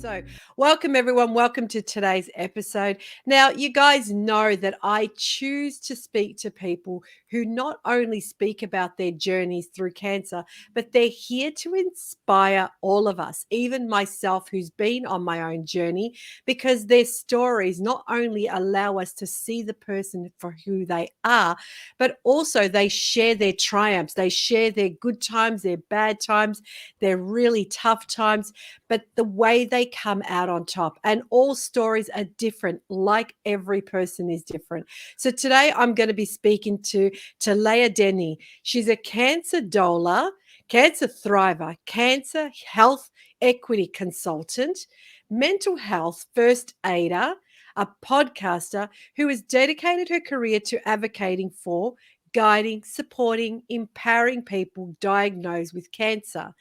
So, welcome everyone. Welcome to today's episode. Now, you guys know that I choose to speak to people who not only speak about their journeys through cancer, but they're here to inspire all of us, even myself, who's been on my own journey, because their stories not only allow us to see the person for who they are, but also they share their triumphs, they share their good times, their bad times, their really tough times, but the way they come out on top. And all stories are different, like every person is different. So today I'm going to be speaking to Talaya Dendy. She's a cancer doula, cancer thriver, cancer health equity consultant, mental health first aider, a podcaster who has dedicated her career to advocating for, guiding, supporting, empowering people diagnosed with cancer.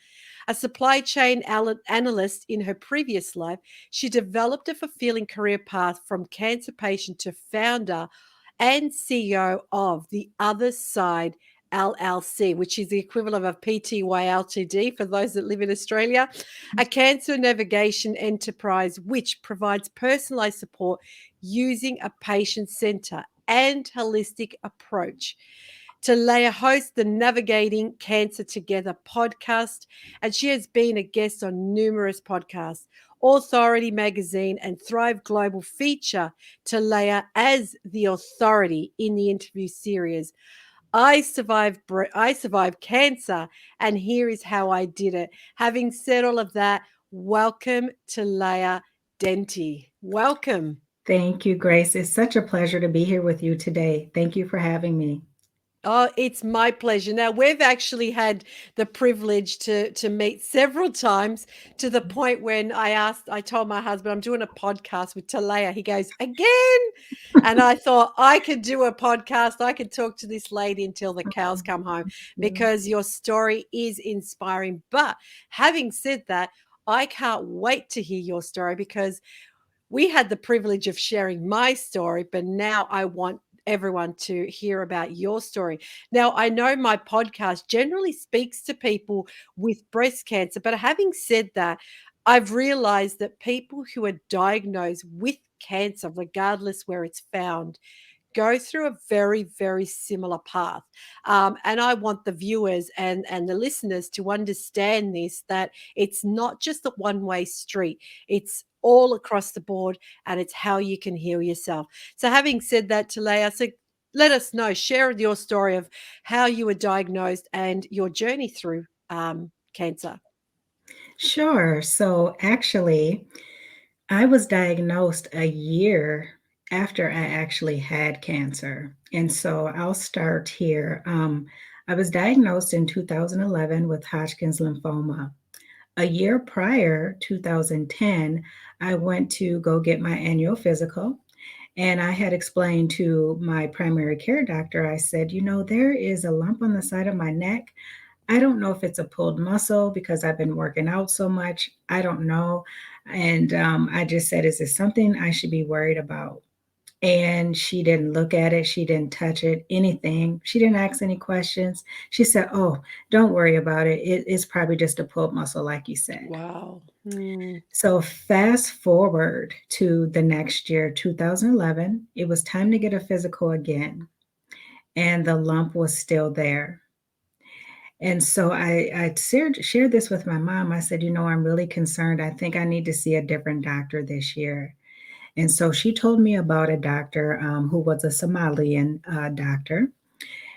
A supply chain analyst in her previous life, she developed a fulfilling career path from cancer patient to founder and CEO of The Other Side LLC, which is the equivalent of a PTY Ltd for those that live in Australia, a cancer navigation enterprise which provides personalized support using a patient center and holistic approach. Talaya hosts the Navigating Cancer Together podcast, and she has been a guest on numerous podcasts. Authority magazine and Thrive Global feature Talaya as the authority in the interview series. I survived cancer, and here is how I did it. Having said all of that, welcome Talaya Dendy. Welcome. Thank you, Grace. It's such a pleasure to be here with you today. Thank you for having me. Oh, it's my pleasure. Now, we've actually had the privilege to meet several times, to the point when I told my husband, I'm doing a podcast with Talaya. He goes, again? And I thought I could do a podcast. I could talk to this lady until the cows come home, Yeah. because your story is inspiring. But having said that, I can't wait to hear your story, because we had the privilege of sharing my story, but now I want everyone to hear about your story. Now, I know my podcast generally speaks to people with breast cancer, but having said that, I've realized that people who are diagnosed with cancer, regardless where it's found, go through a very, very similar path. And I want the viewers and the listeners to understand this, that it's not just a one way street, it's all across the board, and it's how you can heal yourself. So, having said that, Talaya, so let us know, share your story of how you were diagnosed and your journey through cancer. Sure. So actually, I was diagnosed a year after I actually had cancer. And so I'll start here. I was diagnosed in 2011 with Hodgkin's lymphoma. A year prior, 2010, I went to go get my annual physical. And I had explained to my primary care doctor, I said, there is a lump on the side of my neck. I don't know if it's a pulled muscle because I've been working out so much. I don't know. And I just said, is this something I should be worried about? And she didn't look at it. She didn't touch it, anything. She didn't ask any questions. She said, oh, don't worry about it. It's probably just a pulled muscle, like you said. Wow. Hmm. So fast forward to the next year, 2011, it was time to get a physical again, and the lump was still there. And so I shared this with my mom. I said, I'm really concerned. I think I need to see a different doctor this year. And so she told me about a doctor who was a Somalian doctor.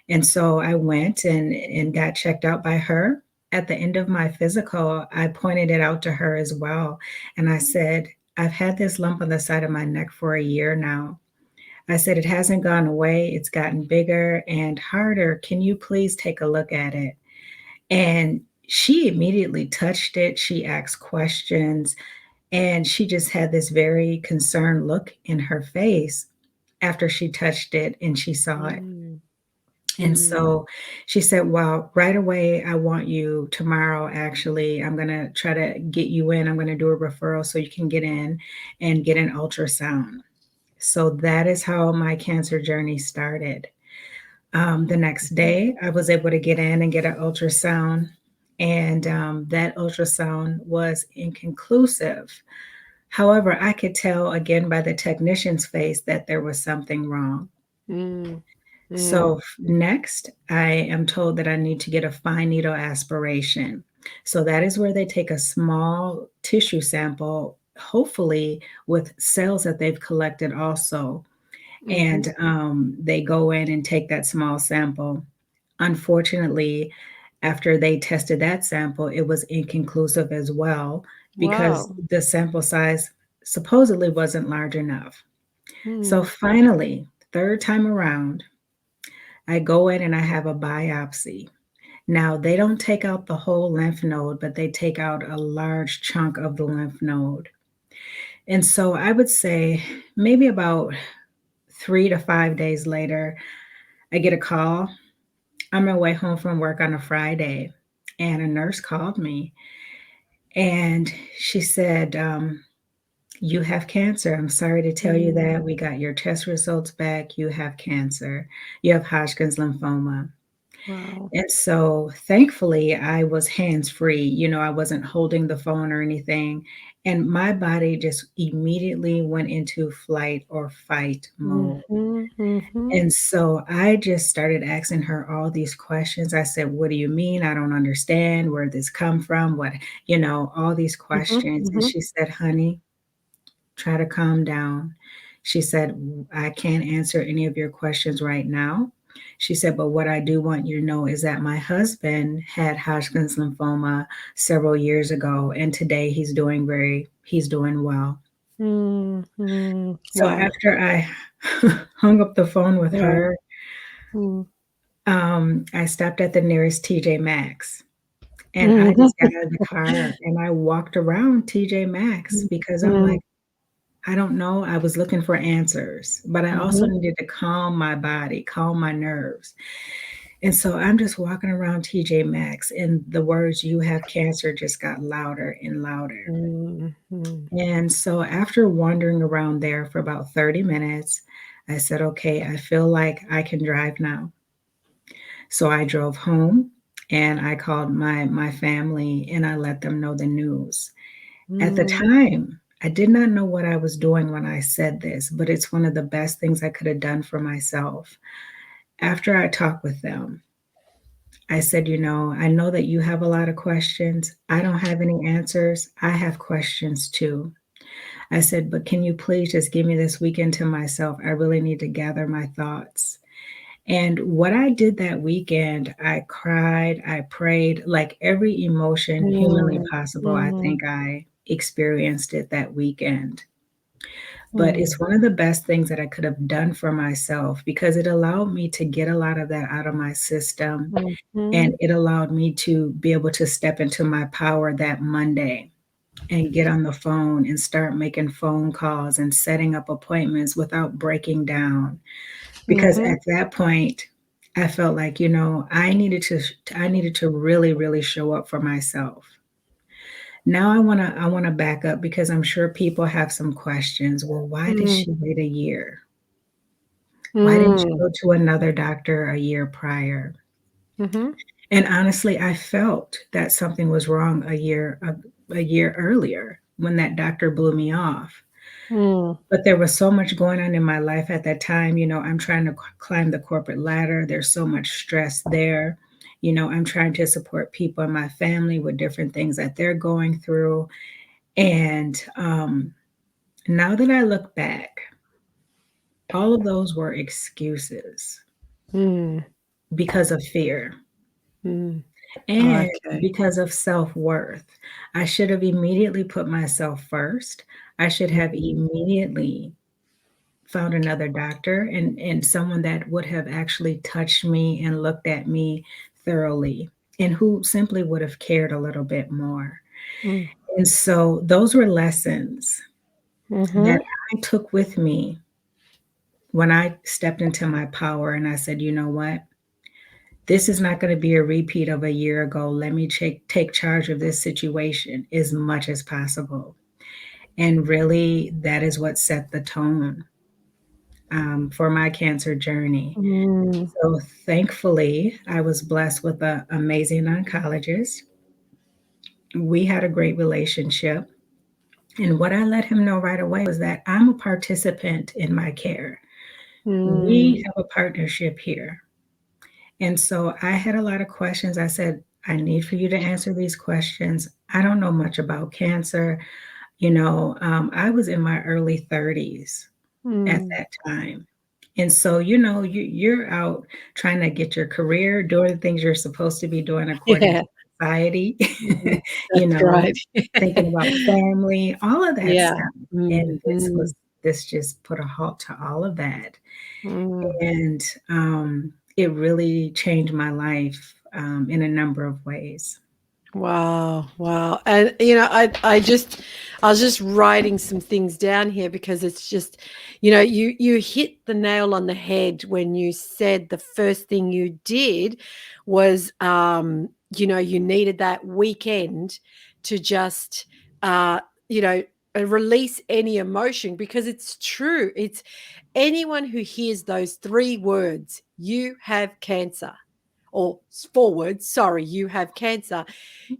And so I went and got checked out by her. At the end of my physical, I pointed it out to her as well. And I said, I've had this lump on the side of my neck for a year now. I said, it hasn't gone away. It's gotten bigger and harder. Can you please take a look at it? And she immediately touched it. She asked questions, and she just had this very concerned look in her face after she touched it and she saw it. Mm. And Mm. so she said, well, right away, I want you tomorrow. Actually, I'm going to try to get you in. I'm going to do a referral so you can get in and get an ultrasound. So that is how my cancer journey started. The next day, I was able to get in and get an ultrasound. And that ultrasound was inconclusive. However, I could tell again by the technician's face that there was something wrong. Mm. Mm. So next, I am told that I need to get a fine needle aspiration. So that is where they take a small tissue sample, hopefully with cells that they've collected also, Mhm. and they go in and take that small sample. Unfortunately, after they tested that sample, it was inconclusive as well because Wow. the sample size supposedly wasn't large enough. So Mm. finally, third time around, I go in and I have a biopsy. Now, they don't take out the whole lymph node, but they take out a large chunk of the lymph node. And so I would say maybe about 3 to 5 days later, I get a call. I'm on my way home from work on a Friday, and a nurse called me and she said, you have cancer. I'm sorry to tell you Mm. that. We got your test results back. You have cancer. You have Hodgkin's lymphoma. Wow. And so thankfully, I was hands free. I wasn't holding the phone or anything. And my body just immediately went into flight or fight mode. Mhm. Mhm. And so I just started asking her all these questions. I said, "What do you mean? I don't understand. Where did this come from? All these Mhm. questions." And Mhm. she said, "Honey, try to calm down." She said, "I can't answer any of your questions right now." She said, "But what I do want you to know is that my husband had Hodgkin's lymphoma several years ago, and today he's doing well." Mhm. So Wow. after I hung up the phone with Yeah. her, Mm. I stopped at the nearest TJ Maxx and I Mhm. just got out of the car and I walked around TJ Maxx because I'm Mm. like, I don't know. I was looking for answers, but I also Mhm. needed to calm my body, calm my nerves. And so I'm just walking around TJ Maxx, and the words, "You have cancer," just got louder and louder. Mhm. And so after wandering around there for about 30 minutes, I said, okay, I feel like I can drive now. So I drove home and I called my family and I let them know the news. At the Mm. time, I did not know what I was doing when I said this, but it's one of the best things I could have done for myself. After I talked with them, I said, I know that you have a lot of questions. I don't have any answers. I have questions too. I said, but can you please just give me this weekend to myself? I really need to gather my thoughts. And what I did that weekend, I cried, I prayed, like every emotion humanly Mm. possible. I Mhm. think I experienced it that weekend. But Mm. it's one of the best things that I could have done for myself because it allowed me to get a lot of that out of my system. And Mhm. it allowed me to be able to step into my power that Monday and get on the phone and start making phone calls and setting up appointments without breaking down. Because Mhm. at that point, I felt like, I needed to really, really show up for myself. Now I want to back up because I'm sure people have some questions. Well, why did Mm. she wait a year? Why didn't she Mm. go to another doctor a year prior? Mhm. And honestly, I felt that something was wrong a year earlier when that doctor blew me off. Mm. But there was so much going on in my life at that time. I'm trying to climb the corporate ladder. There's so much stress there. I'm trying to support people in my family with different things that they're going through. And now that I look back, all of those were excuses Mm. because of fear Mm. and Okay. because of self worth. I should have immediately put myself first. I should have Mhm. immediately found another doctor and someone that would have actually touched me and looked at me thoroughly and who simply would have cared a little bit more. Mm. And so those were lessons that Mhm. I took with me when I stepped into my power and I said, you know what? This is not going to be a repeat of a year ago. Let me take charge of this situation as much as possible. And really, that is what set the tone for my cancer journey. Mm. So thankfully, I was blessed with an amazing oncologist. We had a great relationship. And what I let him know right away was that I'm a participant in my care. We Mm. have a partnership here. And so I had a lot of questions. I said, I need for you to answer these questions. I don't know much about cancer. I was in my early 30s at Mm. that time. And so, you're out trying to get your career, doing the things you're supposed to be doing according Yeah. to society, Mhm. you That's know, right. thinking about family, all of that Yeah. stuff. And Mhm. this just put a halt to all of that. Mm. And it really changed my life in a number of ways. Wow, wow. And I was just writing some things down here because it's just, you hit the nail on the head when you said the first thing you did was you needed that weekend to just uh you know release any emotion, because it's true. It's anyone who hears those three words, you have cancer, or four words, sorry, you have cancer,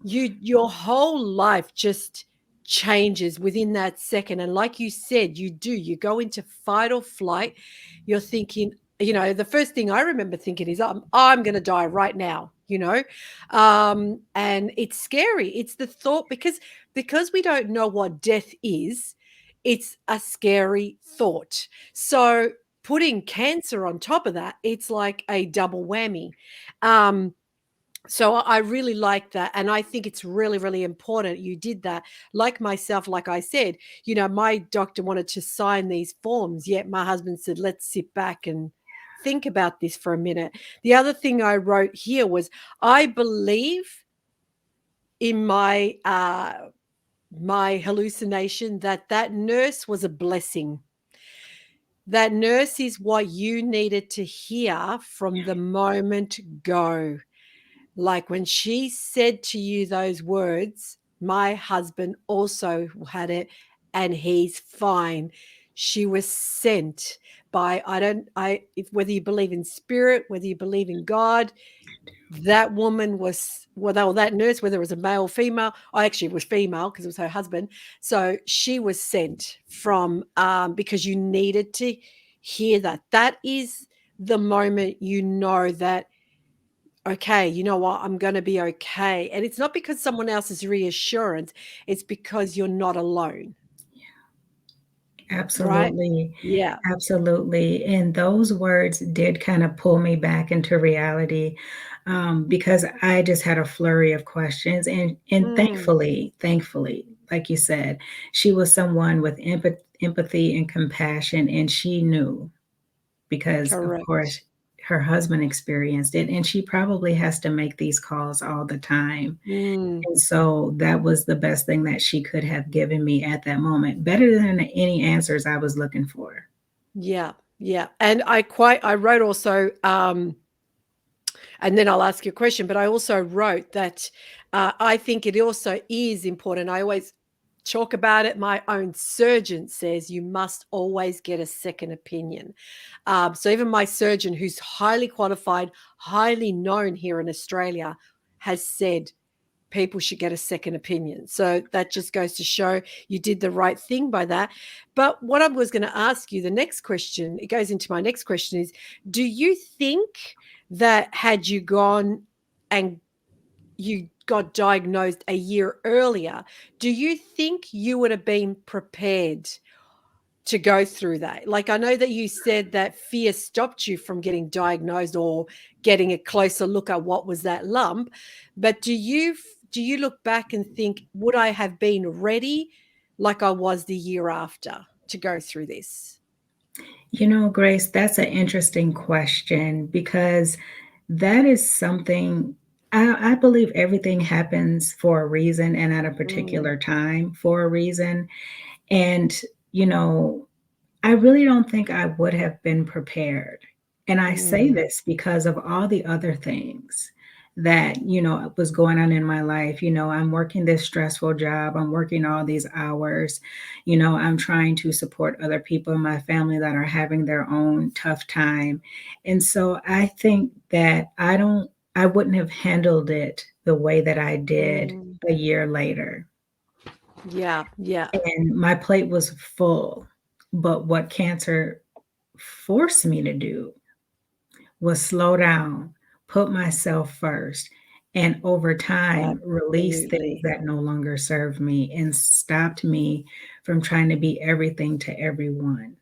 your whole life just changes within that second. And like you said, you go into fight or flight. You're thinking, the first thing I remember thinking is, I'm going to die right now, and it's scary. It's the thought, because we don't know what death is. It's a scary thought. So putting cancer on top of that, it's like a double whammy. So I really like that. And I think it's really, really important you did that. Like myself, like I said, my doctor wanted to sign these forms, yet my husband said, let's sit back and think about this for a minute. The other thing I wrote here was, I believe in my hallucination that nurse was a blessing. That nurse is what you needed to hear from the moment go. Like when she said to you those words, my husband also had it and he's fine. She was sent by, if whether you believe in spirit, whether you believe in God, that woman was, well, that nurse, whether it was a male or female, I actually, it was female because it was her husband. So she was sent from, because you needed to hear that. That is the moment that, okay, you know what? I'm going to be okay. And it's not because someone else's reassurance, it's because you're not alone, right? Absolutely. Yeah. Absolutely. And those words did kind of pull me back into reality, because I just had a flurry of questions. And Mm, thankfully, like you said, she was someone with empathy and compassion, and she knew because, of course, correct. her husband experienced it, and she probably has to make these calls all the time. Mm, And so that was the best thing that she could have given me at that moment, better than any answers I was looking for. yeah. Yeah. And I wrote also, and then I'll ask you a question, but I also wrote that I think it also is important. I always talk about it. My own surgeon says you must always get a second opinion. So even my surgeon, who's highly qualified, highly known here in Australia, has said people should get a second opinion. So that just goes to show you did the right thing by that. But what I was going to ask you, the next question, it goes into my next question is, do you think that had you gone and you got diagnosed a year earlier, do you think you would have been prepared to go through that? Like, I know that you said that fear stopped you from getting diagnosed or getting a closer look at what was that lump, but do you look back and think, would I have been ready like I was the year after to go through this? Grace, that's an interesting question because that is something I believe everything happens for a reason and at a Mm, particular time for a reason. And, you know, I really don't think I would have been prepared. And I say mm, this because of all the other things that, was going on in my life. I'm working this stressful job, I'm working all these hours, I'm trying to support other people in my family that are having their own tough time. And so I think that I wouldn't have handled it the way that I did mm. a year later. Yeah. Yeah. and my plate was full. But what cancer forced me to do was slow down, put myself first, and over time release things Absolutely. that no longer served me and stopped me from trying to be everything to everyone.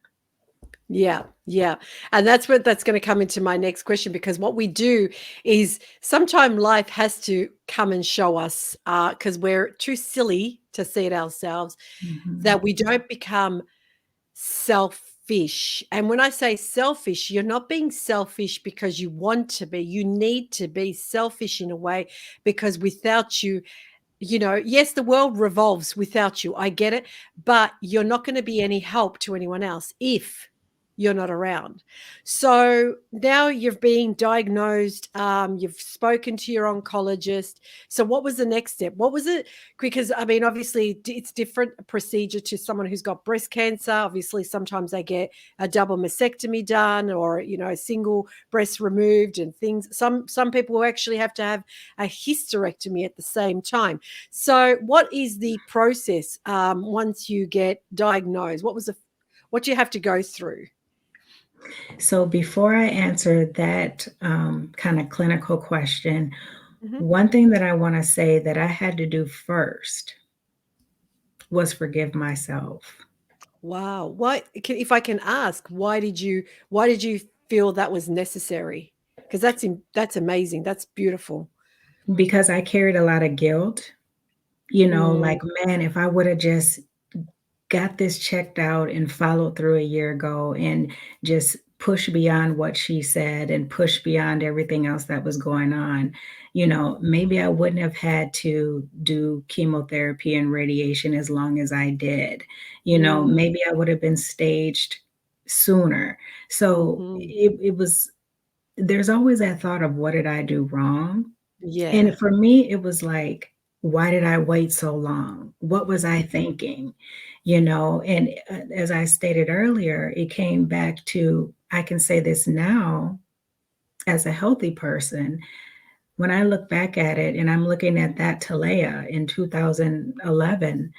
Yeah, yeah. And that's going to come into my next question, because what we do is sometime life has to come and show us, because we're too silly to see it ourselves, Mhm. that we don't become selfish. And when I say selfish, you're not being selfish because you want to be. You need to be selfish in a way, because without you, yes, the world revolves without you. I get it, but you're not going to be any help to anyone else if you're not around. So now you're being diagnosed. You've spoken to your oncologist. So what was the next step? What was it? Because I mean, obviously, it's different procedure to someone who's got breast cancer. Obviously, sometimes they get a double mastectomy done, or a single breast removed, and things. Some people will actually have to have a hysterectomy at the same time. So, what is the process once you get diagnosed? What do you have to go through? So, before I answer that kind of clinical question, Hmm. one thing that I want to say that I had to do first was forgive myself. Wow. If I can ask, why did you feel that was necessary? Because that's amazing. That's beautiful. Because I carried a lot of guilt, Mm, like, man, if I would have just got this checked out and followed through a year ago and just push beyond what she said and push beyond everything else that was going on, maybe I wouldn't have had to do chemotherapy and radiation as long as I did. mm, Maybe I would have been staged sooner. So mhm. it was, there's always that thought of what did I do wrong? Yeah. And for me, it was like, why did I wait so long? What was I Mhm. thinking? And as I stated earlier, it came back to I can say this now as a healthy person. When I look back at it and I'm looking at that Talaya in 2011,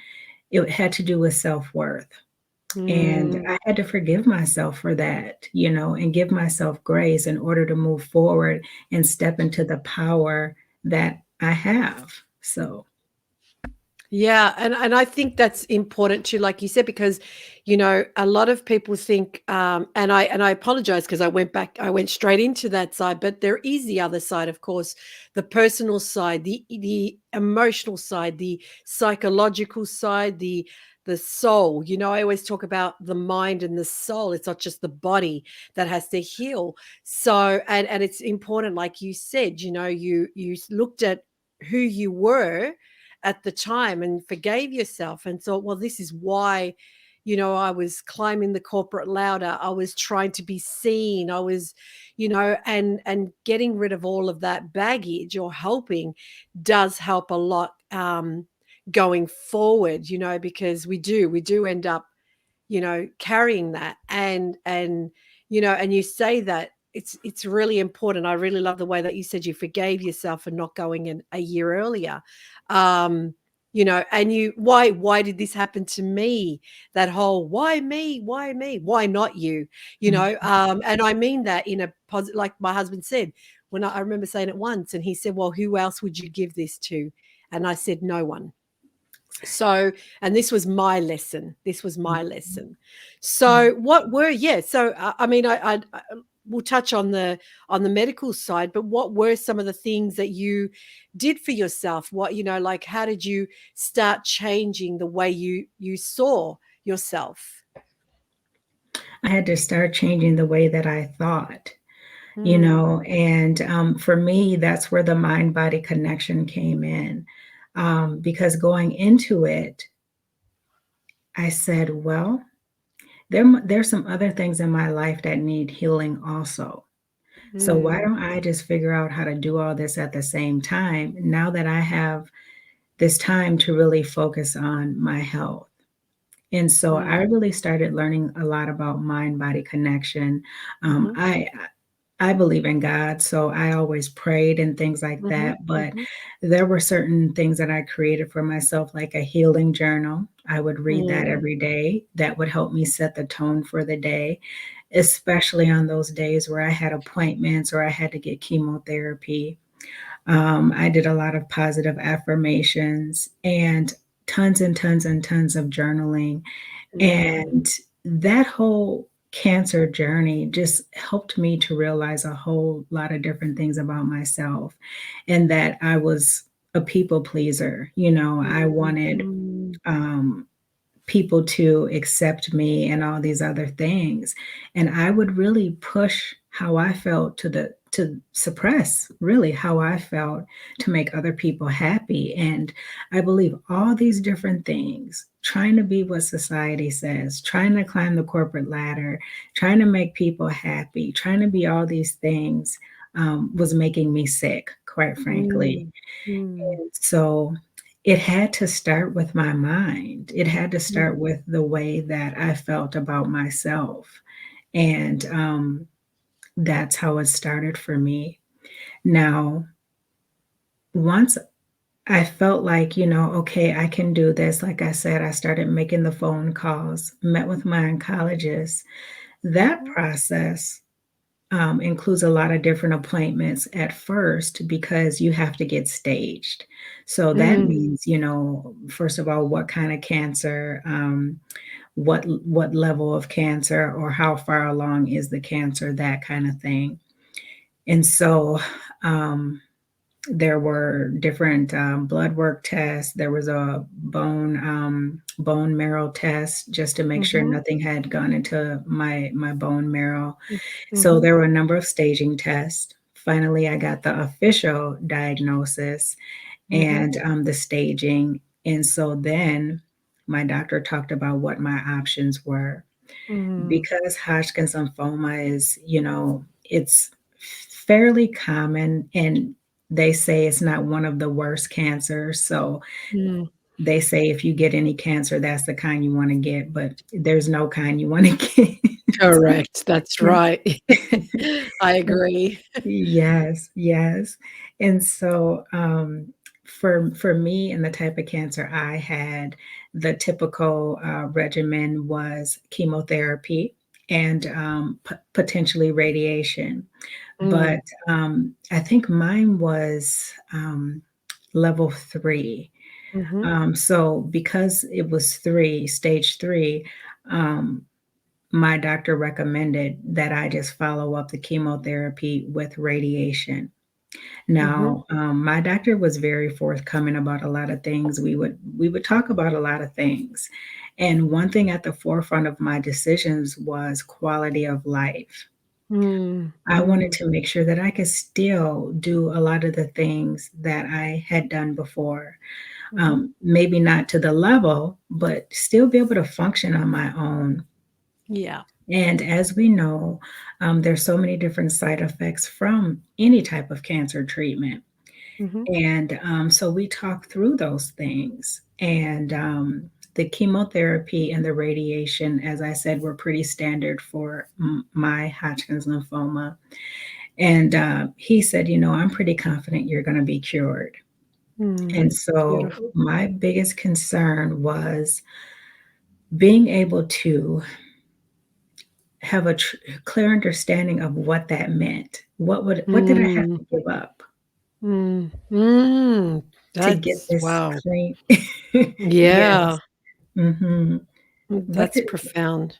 it had to do with self worth. And Mm. I had to forgive myself for that, and give myself grace in order to move forward and step into the power that I have. So, Yeah, and I think that's important too, like you said, because a lot of people think, and I apologize because I went straight into that side, but there is the other side, of course, the personal side, the emotional side, the psychological side, the soul. I always talk about the mind and the soul. It's not just the body that has to heal. So, and it's important, like you said, you looked at who you were at the time and forgave yourself and thought, well, this is why, I was climbing the corporate ladder. I was trying to be seen. I was, and getting rid of all of that baggage, or helping, does help a lot, going forward, because we do end up, carrying that. And you say that it's really important. I really love the way that you said you forgave yourself for not going in a year earlier. um and why did this happen to me? That whole why me, why not you? mm, And I mean that in a positive, like my husband said, when I remember saying it once, and he said, well, who else would you give this to? And I said, no one. So, and this was my lesson. This was mm, my lesson. yeah. So, what were, yeah? So, I mean, I we'll touch on the medical side, but what were some of the things that you did for yourself? What, like, how did you start changing the way you saw yourself? I had to start changing the way that I thought, Mm, and for me, that's where the mind body connection came in. Because going into it, I said, well, there's some other things in my life that need healing also. So why mm, don't I just figure out how to do all this at the same time now that I have this time to really focus on my health? And so I mm, really started learning a lot about mind body connection. mhm, I I believe in God, so I always prayed and things like Mhm, that. But mhm, there were certain things that I created for myself, like a healing journal. I would read that mm, every day. That would help me set the tone for the day, especially on those days where I had appointments or I had to get chemotherapy. I did a lot of positive affirmations and tons and tons and tons of journaling. mm, And that whole cancer journey just helped me to realize a whole lot of different things about myself and that I was a people pleaser. You know, I mm, wanted mm, um, people to accept me and all these other things. And I would really push how I felt to suppress really how I felt to make other people happy. And I believe all these different things, trying to be what society says, trying to climb the corporate ladder, trying to make people happy, trying to be all these things was making me sick, quite frankly. mm, mm, So it had to start with my mind. It had to mm, start with the way that I felt about myself. And that's how it started for me. Now, once I felt like, okay, I can do this. Like I said, I started making the phone calls, met with my oncologist. That mhm, process includes a lot of different appointments at first because you have to get staged. So that mm, means, first of all, what kind of cancer, what level of cancer, or how far along is the cancer, that kind of thing. And so um, there were different blood work tests. There was a bone marrow test just to make sure mhm, nothing had gone into my bone marrow. mm, So mhm, there were a number of staging tests. Finally, I got the official diagnosis mhm, and the staging. And so then my doctor talked about what my options were. mm, Because Hodgkin's lymphoma is, it's fairly common and they say it's not one of the worst cancers. So mm. they say if you get any cancer, that's the kind you want to get, but there's no kind you want to Correct, that's get. right. I agree. Yes, yes. And so, for me and the type of cancer I had, the typical regimen was chemotherapy and potentially radiation. Mm, But I think mine was level 3. mhm, So because it was stage 3, um, my doctor recommended that I just follow up the chemotherapy with radiation. mhm, Now, my doctor was very forthcoming about a lot of things. We would talk about a lot of things, and one thing at the forefront of my decisions was quality of life. mm, I wanted mm, to make sure that I could still do a lot of the things that I had done before. mhm, Maybe not to the level, but still be able to function on my own. yeah, And as we know, there's so many different side effects from any type of cancer treatment. mhm, And so we talk through those things. And the chemotherapy and the radiation, as I said, were pretty standard for my Hodgkin's lymphoma. And he said, I'm pretty confident you're going to be cured. mm, And so beautiful. my biggest concern was being able to have a clear understanding of what that meant. What did I have Mm, to give up mm, mm, to get that's this wow. clean? Yeah, Yes. Mhm. What that's did profound.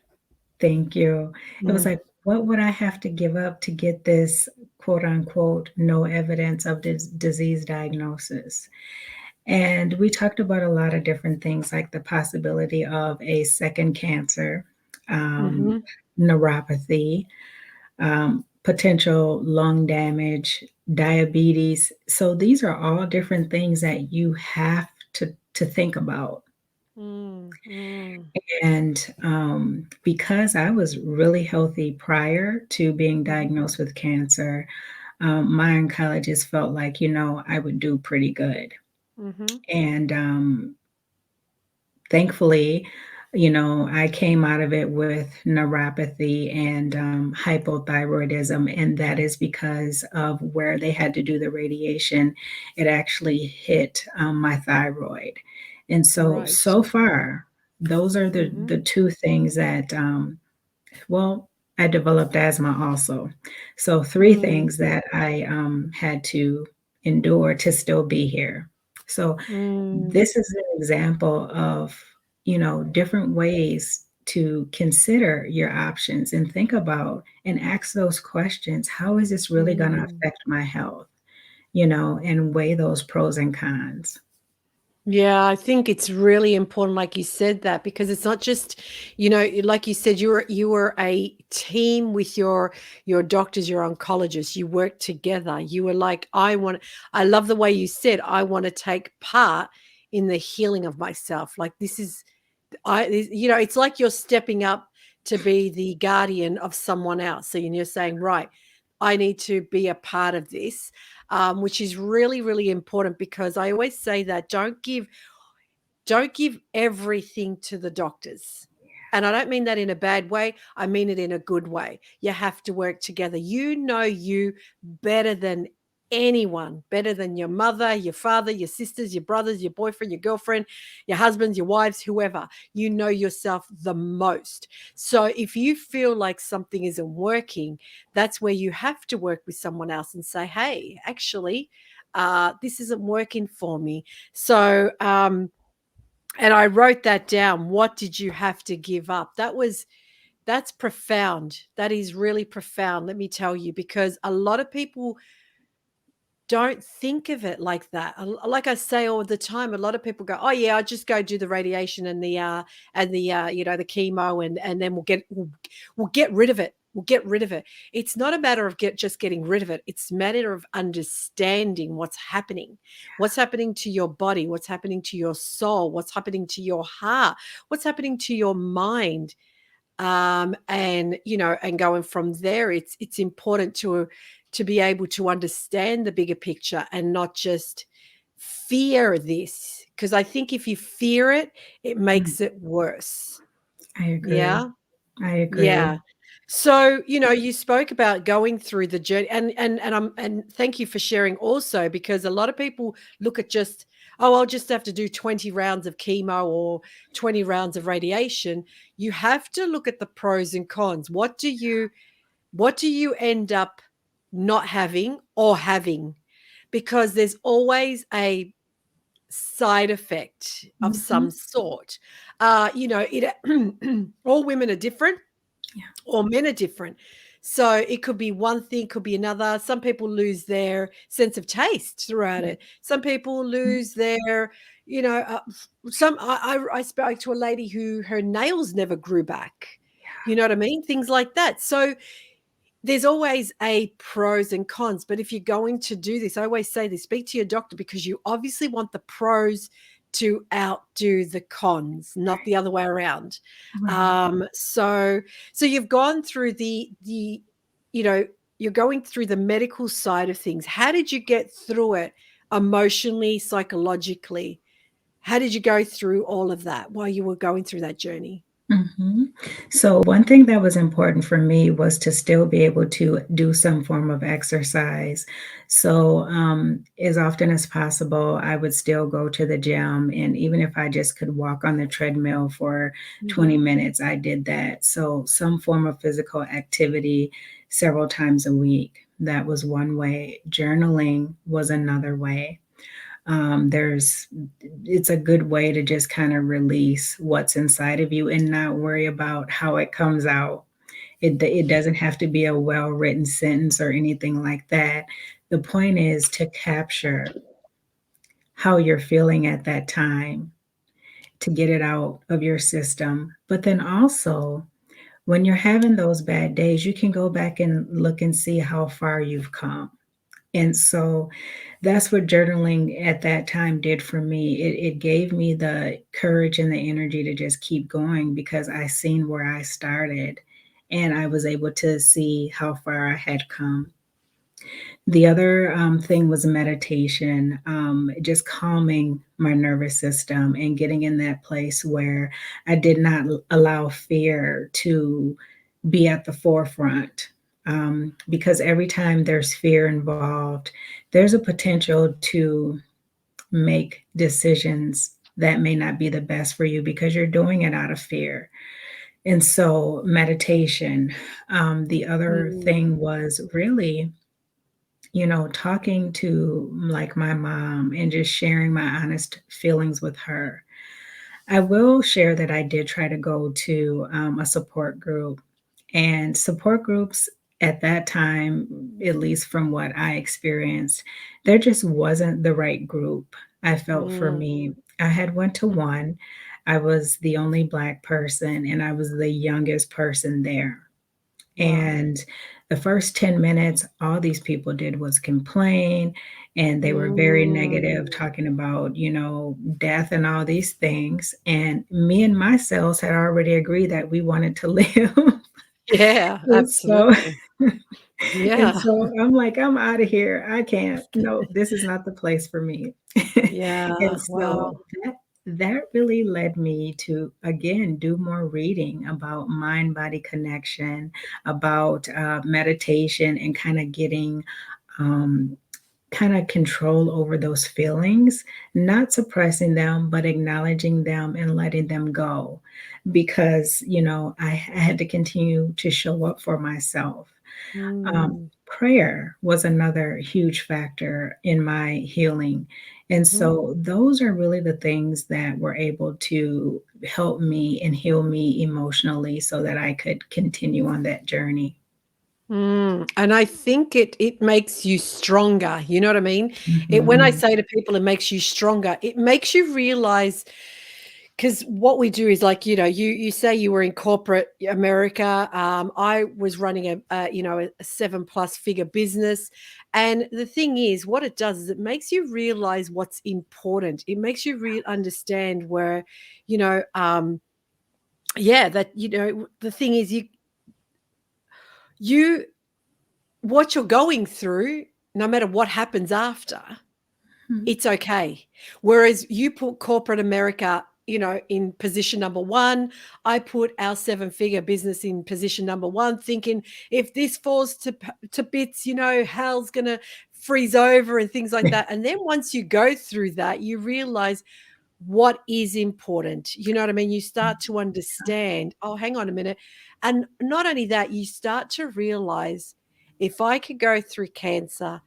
Thank you. It was Mm, like, what would I have to give up to get this quote unquote no evidence of this disease diagnosis? And we talked about a lot of different things like the possibility of a second cancer, um, mhm, neuropathy, potential lung damage, diabetes. So these are all different things that you have to think about. mm, mm, And because I was really healthy prior to being mhm, diagnosed with cancer, my oncologist felt like, I would do pretty good. mhm, And thankfully, I came out of it with neuropathy and hypothyroidism, and that is because of where they had to do the radiation. It actually hit my thyroid, and Right. so far, those are the Mm-hmm. two things that well, I developed asthma also. So, three Mm, things that I had to endure to still be here. So, mm, this is an example of, different ways to consider your options and think about and ask those questions. How is this really going to mm. affect my health? And weigh those pros and cons. Yeah, I think it's really important, like you said that, because it's not just, like you said, you were a team with your doctors, your oncologists. You worked together. You were like, I love the way you said, I want to take part in the healing of myself. Like this is it's like you're stepping up to be the guardian of someone else. So you're saying, right, I need to be a part of this, which is really, really important because I always say that don't give everything to the doctors. And I don't mean that in a bad way. I mean it in a good way. You have to work together. You know you better than anyone, better than your mother, your father, your sisters, your brothers, your boyfriend, your girlfriend, your husbands, your wives, whoever. You know yourself the most. So if you feel like something isn't working, that's where you have to work with someone else and say, hey, actually, this isn't working for me. So, and I wrote that down. What did you have to give up? That's profound. That is really profound, let me tell you, because a lot of people don't think of it like that. Like I say all the time, a lot of people go, "Oh yeah, I'll just go do the radiation and the chemo, and then we'll get rid of it. We'll get rid of it." It's not a matter of getting rid of it. It's a matter of understanding what's happening to your body, what's happening to your soul, what's happening to your heart, what's happening to your mind, and and going from there. It's important to be able to understand the bigger picture and not just fear this, because I think if you fear it, it Mm, makes it worse. I agree. Yeah. I agree. Yeah. So, you spoke about going through the journey, and thank you for sharing also, because a lot of people look at just, oh, I'll just have to do 20 rounds of chemo or 20 rounds of radiation. You have to look at the pros and cons. What do you end up not having or having? Because there's always a side effect of Hmm. some sort. It all women are different, Yeah. or men are different. So it could be one thing, could be another. Some people lose their sense of taste throughout it. Some people Mhm. lose their, you know, uh, some. I spoke to a lady who her nails never grew back. You know what I mean? Things like that. So there's always a pros and cons, but if you're going to do this, I always say this: speak to your doctor, because you obviously want the pros to outdo the cons, not the other way around. Right. So you've gone through the you know you're going through the medical side of things. How did you get through it emotionally, psychologically? How did you go through all of that while you were going through that journey? Mhm. So, one thing that was important for me was to still be able to do some form of exercise. So, as often as possible, I would still go to the gym. And even if I just could walk on the treadmill for Hmm. 20 minutes, I did that. So, some form of physical activity several times a week. That was one way. Journaling was another way. There's It's a good way to just kind of release what's inside of you and not worry about how it comes out. It doesn't have to be a well written sentence or anything like that. The point is to capture how you're feeling at that time, to get it out of your system. But then also, when you're having those bad days, you can go back and look and see how far you've come. And so that's what journaling at that time did for me. It gave me the courage and the energy to just keep going because I seen where I started and I was able to see how far I had come. The other thing was meditation, just calming my nervous system and getting in that place where I did not allow fear to be at the forefront. Because every time there's fear involved, there's a potential to make decisions that may not be the best for you because you're doing it out of fear. And so, meditation. The other Mm, thing was really, talking to like my mom and just sharing my honest feelings with her. I will share that I did try to go to a support group, and support groups at that time, at least from what I experienced, there just wasn't the right group. I felt for mm, me. I had went to one. I was the only black person, and I was the youngest person there. wow. And the first 10 minutes, all these people did was complain, and they were very negative, Mm, talking about, death and all these things. And me and my cells had already agreed that we wanted to live. yeah, And so, absolutely. and Yeah, so I'm like, I'm out of here. I can't. No, this is not the place for me. yeah, And wow. so that really led me to again do more reading about mind body connection, about meditation, and kind of getting um, kind of control over those feelings, not suppressing them, but acknowledging them and letting them go. Because, I had to continue to show up for myself. Mm, Prayer was another huge factor in my healing. And mhm. so those are really the things that were able to help me and heal me emotionally so that I could continue on that journey. And I think it makes you stronger, you know what I mean? It when I Mhm. say to people it makes you stronger, it makes you realize because what we do is like, you say you were in corporate America. I was running a 7+ figure business. And the thing is, what it does is it makes you realize what's important. It makes you understand where, you know, yeah, that, the thing is you what you're going through, no matter what happens after, it's okay. Whereas you put corporate America, in position number one, I put our 7-figure business in position number one, thinking if this falls to bits, hell's gonna freeze over and things like that. And then once you go through that, you realize what is important. You know what I mean? You start to understand, oh, hang on a minute. And not only that, you start to realize if I could go through cancer,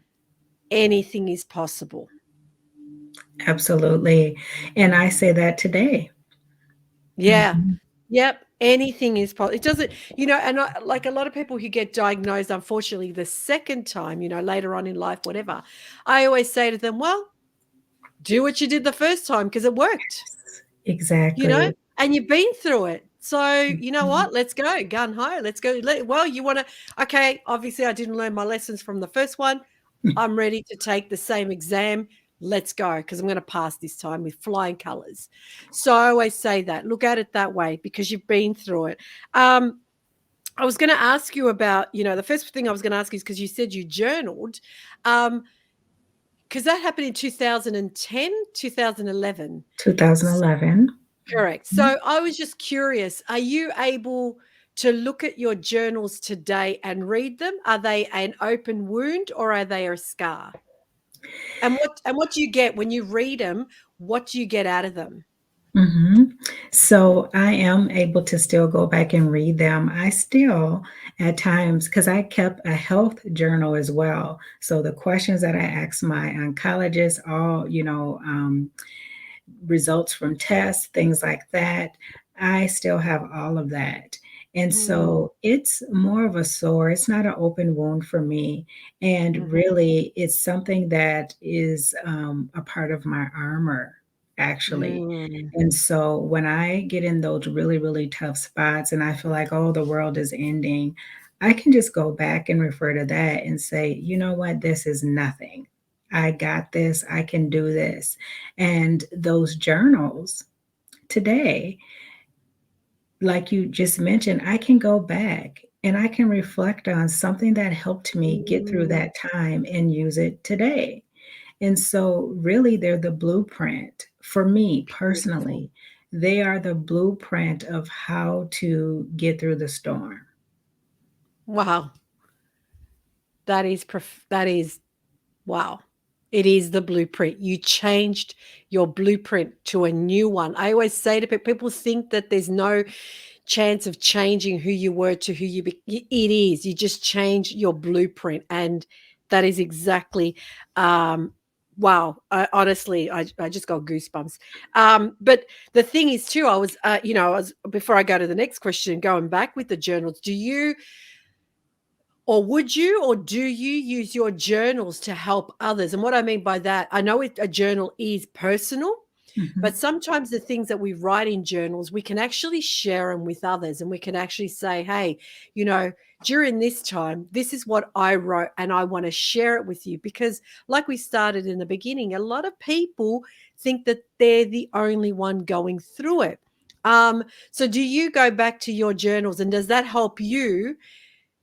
anything is possible. Absolutely. And I say that today. Yeah. Mhm. Yep. Anything is possible. It doesn't, and like a lot of people who get diagnosed, unfortunately, the second time, later on in life, whatever, I always say to them, well, do what you did the first time because it worked. you know, Exactly. and you've been through it. So, you know Mhm. what? Let's go. Gun ho. Let's go. Well, you want to, okay, obviously, I didn't learn my lessons from the first one. I'm ready to take the same exam. Let's go because I'm going to pass this time with flying colors. So I always say that. Look at it that way because you've been through it. I was going to ask you about, the first thing I was going to ask you is because you said you journaled. Um, because that happened in 2010, 2011. 2011. Correct. Mhm. So I was just curious, are you able to look at your journals today and read them? Are they an open wound or are they a scar? And what do you get when you read them? What do you get out of them? Mhm. So I am able to still go back and read them. I still, at times, because I kept a health journal as well. So the questions that I asked my oncologist, all, results from tests, things like that, I still have all of that. And Mm, so it's more of a sore. It's not an open wound for me. And mhm, really, it's something that is a part of my armor, actually. mm, And so when I get in those really, really tough spots and I feel like, oh, the world is ending, I can just go back and refer to that and say, you know what, this is nothing. I got this. I can do this. And those journals today, like you just mentioned, I can go back and I can reflect on something that helped me get through Mm, that time and use it today. And so, really, they're the blueprint for me beautiful. personally. They are the blueprint of how to get through the storm. Wow. That is wow. It is the blueprint. You changed your blueprint to a new one. I always say to people think that there's no chance of changing who you were to who it is. You just change your blueprint, and that is exactly wow. Honestly, I just got goosebumps. But the thing is too, I was before I go to the next question, going back with the journals, do you or would you or do you use your journals to help others? And what I mean by that, I know a journal is personal, but Mhm. sometimes the things that we write in journals, we can actually share them with others, and we can actually say, hey, you know, during this time, this is what I wrote and I want to share it with you. Because, like we started in the beginning, a lot of people think that they're the only one going through it. So, do you go back to your journals and does that help you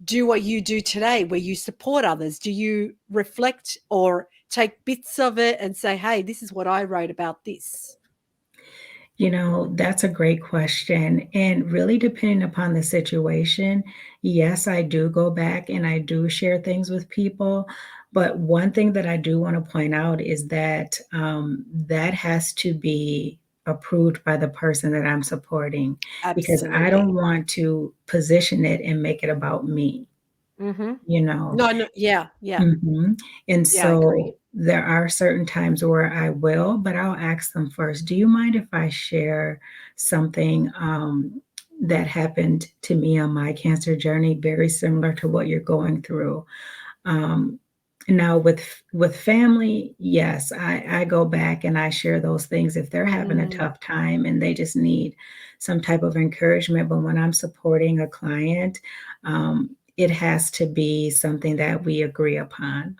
do what you do today, where you support others? Do you reflect or take bits of it and say, hey, this is what I wrote about this? That's a great question. And really, depending upon the situation, yes, I do go back and I do share things with people. But one thing that I do want to point out is that that has to be approved by the person that I'm supporting, because I don't Absolutely. want to position it and make it about me, Mhm. you know. No, no, yeah, yeah. Mhm, and Yeah, I agree. so there are certain times where I will, but I'll ask them first, "Do you mind if I share something, that happened to me on my cancer journey, very similar to what you're going through?" Um, Now with family, yes, I go back and I share those things if they're having a Mm, tough time and they just need some type of encouragement. But when I'm supporting a client, it has to be something that we agree upon.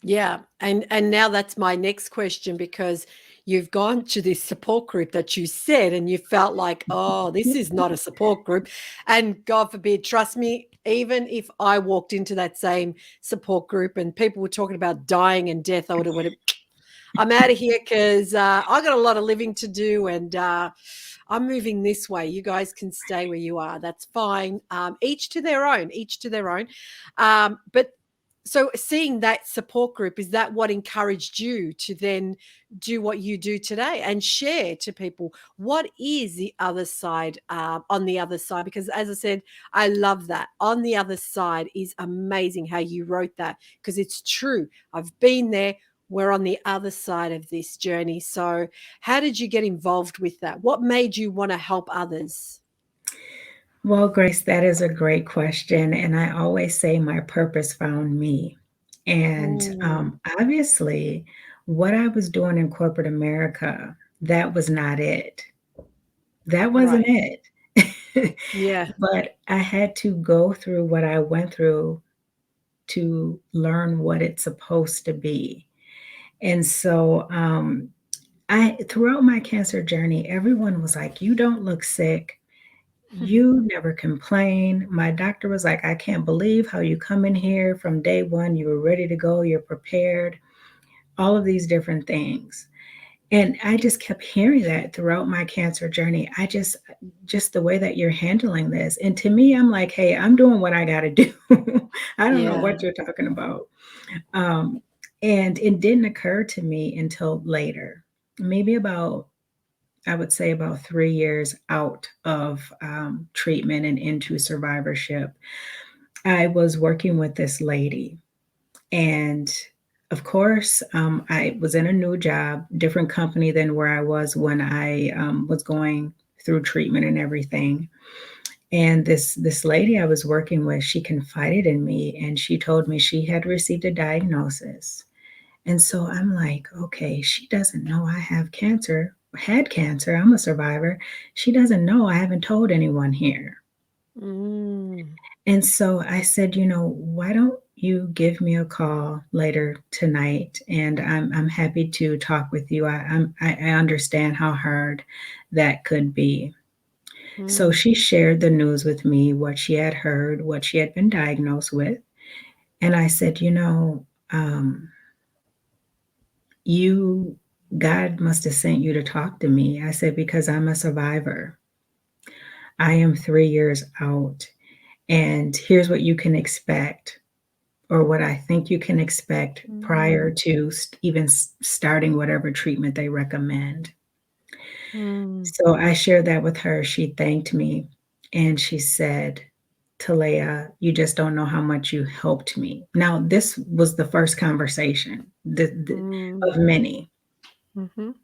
yeah, and now that's my next question, because you've gone to this support group that you said and you felt like, "Oh, this is not a support group." And God forbid, trust me, even if I walked into that same support group and people were talking about dying and death, I would have went, I'm out of here because I got a lot of living to do, and I'm moving this way. You guys can stay where you are. That's fine. Each to their own. Each to their own. But so seeing that support group, is that what encouraged you to then do what you do today and share to people? What is the other side, on the other side? Because as I said, I love that. On the other side is amazing how you wrote that, because it's true. I've been there. We're on the other side of this journey. So, how did you get involved with that? What made you want to help others? Well, Grace, that is a great question, and I always say my purpose found me. And, Mm, obviously, what I was doing in corporate America, that was not it. That wasn't right. it. Yeah. But I had to go through what I went through to learn what it's supposed to be. And so, I throughout my cancer journey, everyone was like, "You don't look sick. You never complain." My doctor was like, "I can't believe how you come in here from day one. You were ready to go. You're prepared." All of these different things. And I just kept hearing that throughout my cancer journey. Just the way that you're handling this. And to me, I'm like, hey, I'm doing what I got to do. I don't know Yeah. what you're talking about. Um, and it didn't occur to me until later, maybe about, I would say about 3 years out of treatment and into survivorship. I was working with this lady, and of course, I was in a new job, different company than where I was when I was going through treatment and everything. And this lady I was working with, she confided in me, and she told me she had received a diagnosis. And so I'm like, okay, she doesn't know I have cancer, had cancer. I'm a survivor. She doesn't know I haven't told anyone here. Mm, And so I said, why don't you give me a call later tonight? And I'm happy to talk with you. I understand how hard that could be. So Mm. she shared the news with me, what she had heard, what she had been diagnosed with. And I said, um, you, God must have sent you to talk to me. I said, because I'm a survivor. I am 3 years out. And here's what you can expect, or what I think you can expect prior Mm. to even starting whatever treatment they recommend. Mm. So I shared that with her. She thanked me and she said, Talaya, you just don't know how much you helped me. Now, this was the first conversation Mm. of many. Mhm.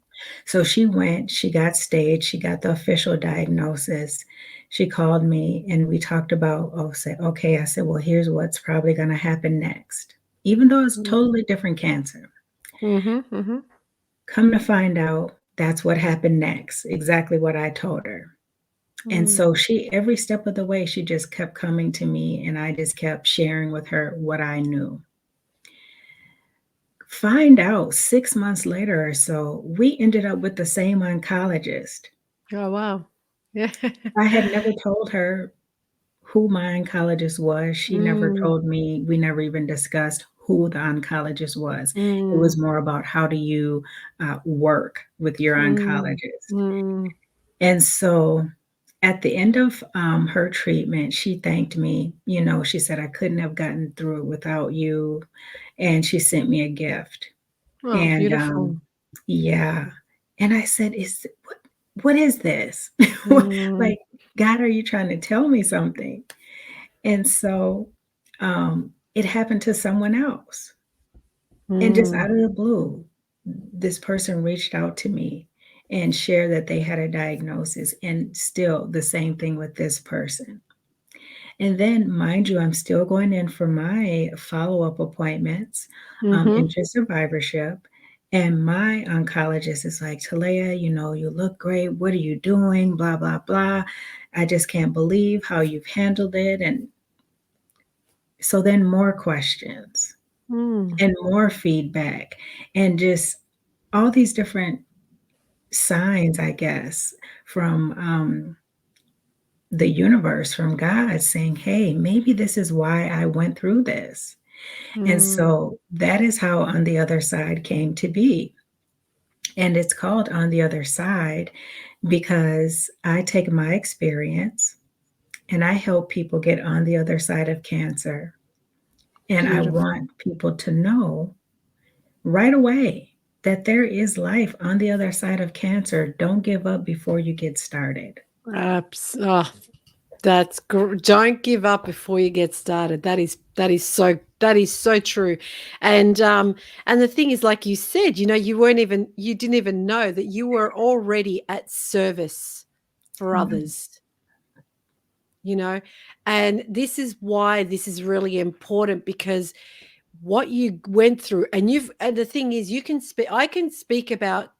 So she went, she got staged, she got the official diagnosis. She called me and we talked about, said, okay. I said, well, here's what's probably going to happen next, even though it's Mm. totally different cancer. Mhm. Mhm. Come to find out, that's what happened next, exactly what I told her. And Mm. so she, every step of the way, she just kept coming to me and I just kept sharing with her what I knew. Find out 6 months later or so, we ended up with the same oncologist. Oh, wow. Yeah. I had never told her who my oncologist was. She never Mm. told me, we never even discussed who the oncologist was. It Mm. was more about how do you work with your Mm. oncologist. Mm. And so at the end of her treatment, she thanked me. She said, I couldn't have gotten through it without you. And she sent me a gift. Oh, And beautiful. yeah. And I said, what is this? Mm. Like, God, are you trying to tell me something? And so it happened to someone else. And just Mm. out of the blue, this person reached out to me and shared that they had a diagnosis, and still the same thing with this person. And then, mind you, I'm still going in for my follow up appointments Mhm. into survivorship. And my oncologist is like, Talaya, you look great. What are you doing? Blah, blah, blah. I just can't believe how you've handled it. And so then more questions Mm. and more feedback and just all these different signs, I guess, from the universe, from God saying, hey, maybe this is why I went through this. And Mm. so that is how On the Other Side came to be. And it's called On the Other Side because I take my experience and I help people get on the other side of cancer. And I Beautiful. want people to know right away that there is life on the other side of cancer. Don't give up before you get started. Oh, don't give up before you get started. That is so true. And the thing is, like you said, you didn't even know that you were already at service for Right. others, you know. And this is why this is really important, because what you went through, and the thing is, I can speak about,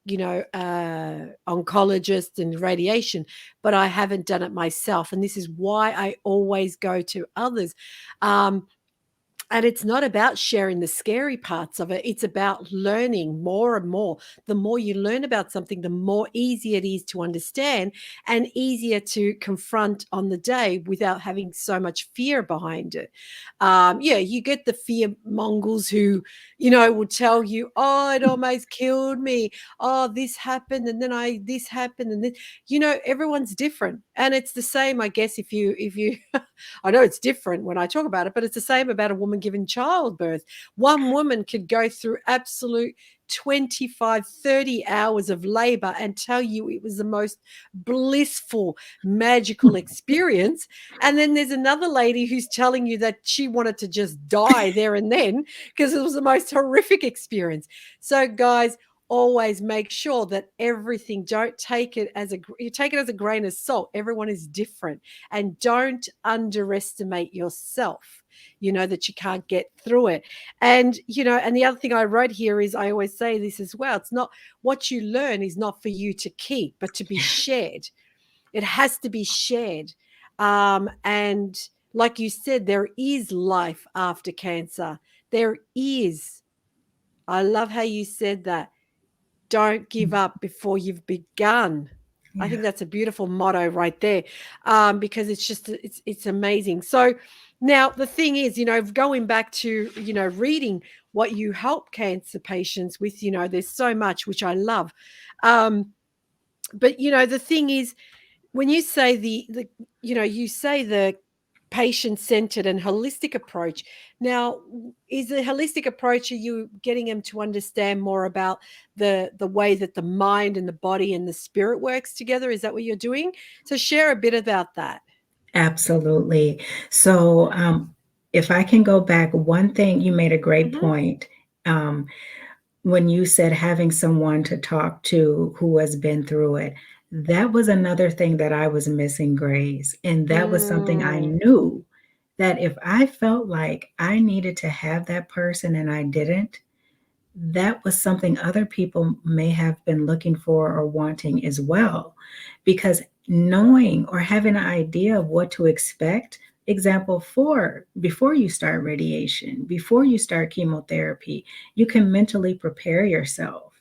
oncologists and radiation, but I haven't done it myself, and this is why I always go to others. Um, and it's not about sharing the scary parts of it. It's about learning more and more. The more you learn about something, the more easy it is to understand and easier to confront on the day without having so much fear behind it. Yeah, you get the fear mongers who, will tell you, oh, it almost killed me. Oh, this happened. And then this happened. And then, everyone's different. And it's the same, I guess, if you, I know it's different when I talk about it, but it's the same about a woman giving childbirth. One woman could go through absolute 25, 30 hours of labor and tell you it was the most blissful, magical experience. And then there's another lady who's telling you that she wanted to just die there and then because it was the most horrific experience. So, guys, always make sure that everything, don't take it as you take it as a grain of salt. Everyone is different, and don't underestimate yourself, that you can't get through it. And the other thing I wrote here is, I always say this as well, it's not, what you learn is not for you to keep but to be shared. It has to be shared. And like you said, there is life after cancer. There is. I love how you said that. Don't give up before you've begun. I Yeah. think that's a beautiful motto right there, because it's just it's amazing. So now the thing is, going back to reading what you help cancer patients with, there's so much which I love, um, but the thing is, when you say the you say the patient centered and holistic approach. Now, is the holistic approach, are you getting them to understand more about the way that the mind and the body and the spirit works together? Is that what you're doing? So share a bit about that. Absolutely. So, if I can go back, one thing you made a great Mm-hmm. point. Um, when you said having someone to talk to who has been through it, that was another thing that I was missing, Grace. And that was something I Mm, knew that if I felt like I needed to have that person and I didn't, that was something other people may have been looking for or wanting as well. Because knowing or having an idea of what to expect, example, for before you start radiation, before you start chemotherapy, you can mentally prepare yourself.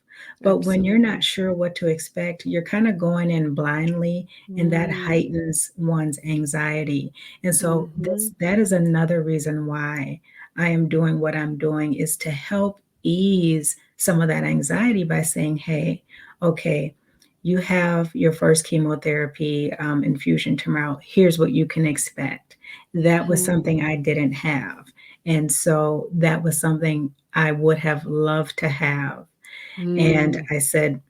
But when you're not absolutely. sure what to expect, you're kind of going in blindly, and that Mm, heightens one's anxiety. And so mm-hmm. that is another reason why I am doing what I'm doing, is to help ease some of that anxiety by saying, hey, okay, you have your first chemotherapy infusion tomorrow. Here's what you can expect. That was Mm, something I didn't have. And so that was something I would have loved to have. And mm. I said,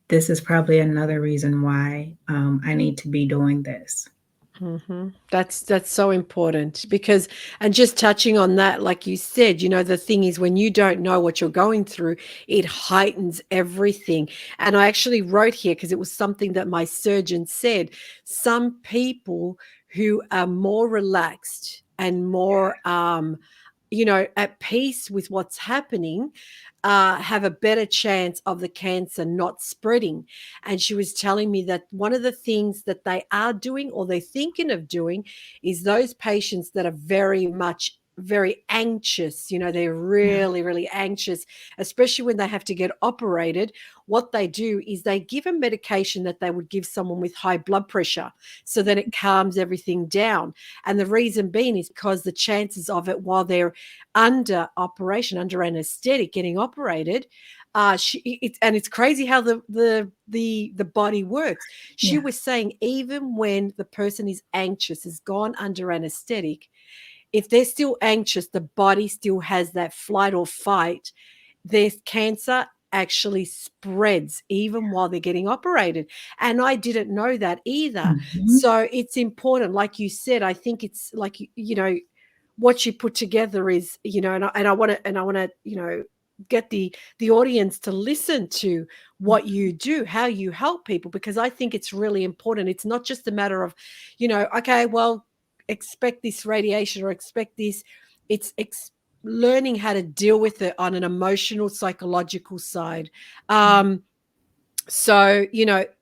this is probably another reason why I need to be doing this. That's so important, because, and just touching on that, like you said, the thing is, when you don't know what you're going through, it heightens everything. And I actually wrote here, because it was something that my surgeon said. Some people who are more relaxed and more at peace with what's happening, have a better chance of the cancer not spreading. And she was telling me that one of the things that they are doing, or they're thinking of doing, is those patients that are very anxious, they're Yeah. really, really anxious, especially when they have to get operated. What they do is they give a medication that they would give someone with high blood pressure, so that it calms everything down. And the reason being is because the chances of it, while they're under operation, under anesthetic, getting operated, and it's crazy how the body works. She Yeah. was saying, even when the person is anxious, has gone under anesthetic, if they're still anxious, the body still has that flight or fight. Their cancer actually spreads even while they're getting operated. And I didn't know that either. Mhm. So it's important, like you said. I think it's like, what you put together is, and I want to, get the audience to listen to what you do, how you help people, because I think it's really important. It's not just a matter of, okay, well, expect this radiation or expect this. It's learning how to deal with it on an emotional, psychological side. So,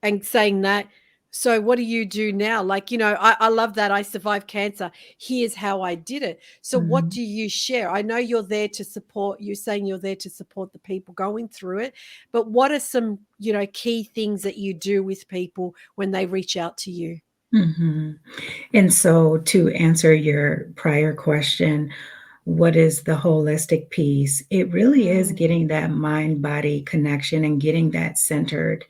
and saying that, so what do you do now? Like, I love that I survived cancer. Here's how I did it. So what Mhm. do you share? I know you're there to support, you're saying you're there to support the people going through it, but what are some, key things that you do with people when they reach out to you? Mhm. And so, to answer your prior question, what is the holistic piece? It really is Mm, getting that mind body connection and getting that centered,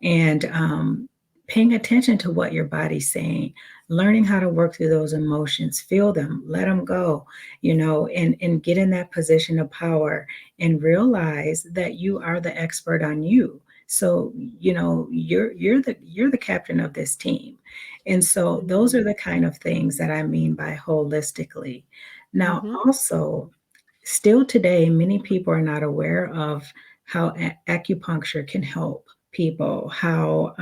and paying attention to what your body's saying, learning how to work through those emotions, feel them, let them go, and get in that position of power and realize that you are the expert on you. So, you're the captain of this team. And so those are mm, the kind of things that I mean by holistically. Now, mm-hmm, also, still today, many people are not aware of how acupuncture can help people, how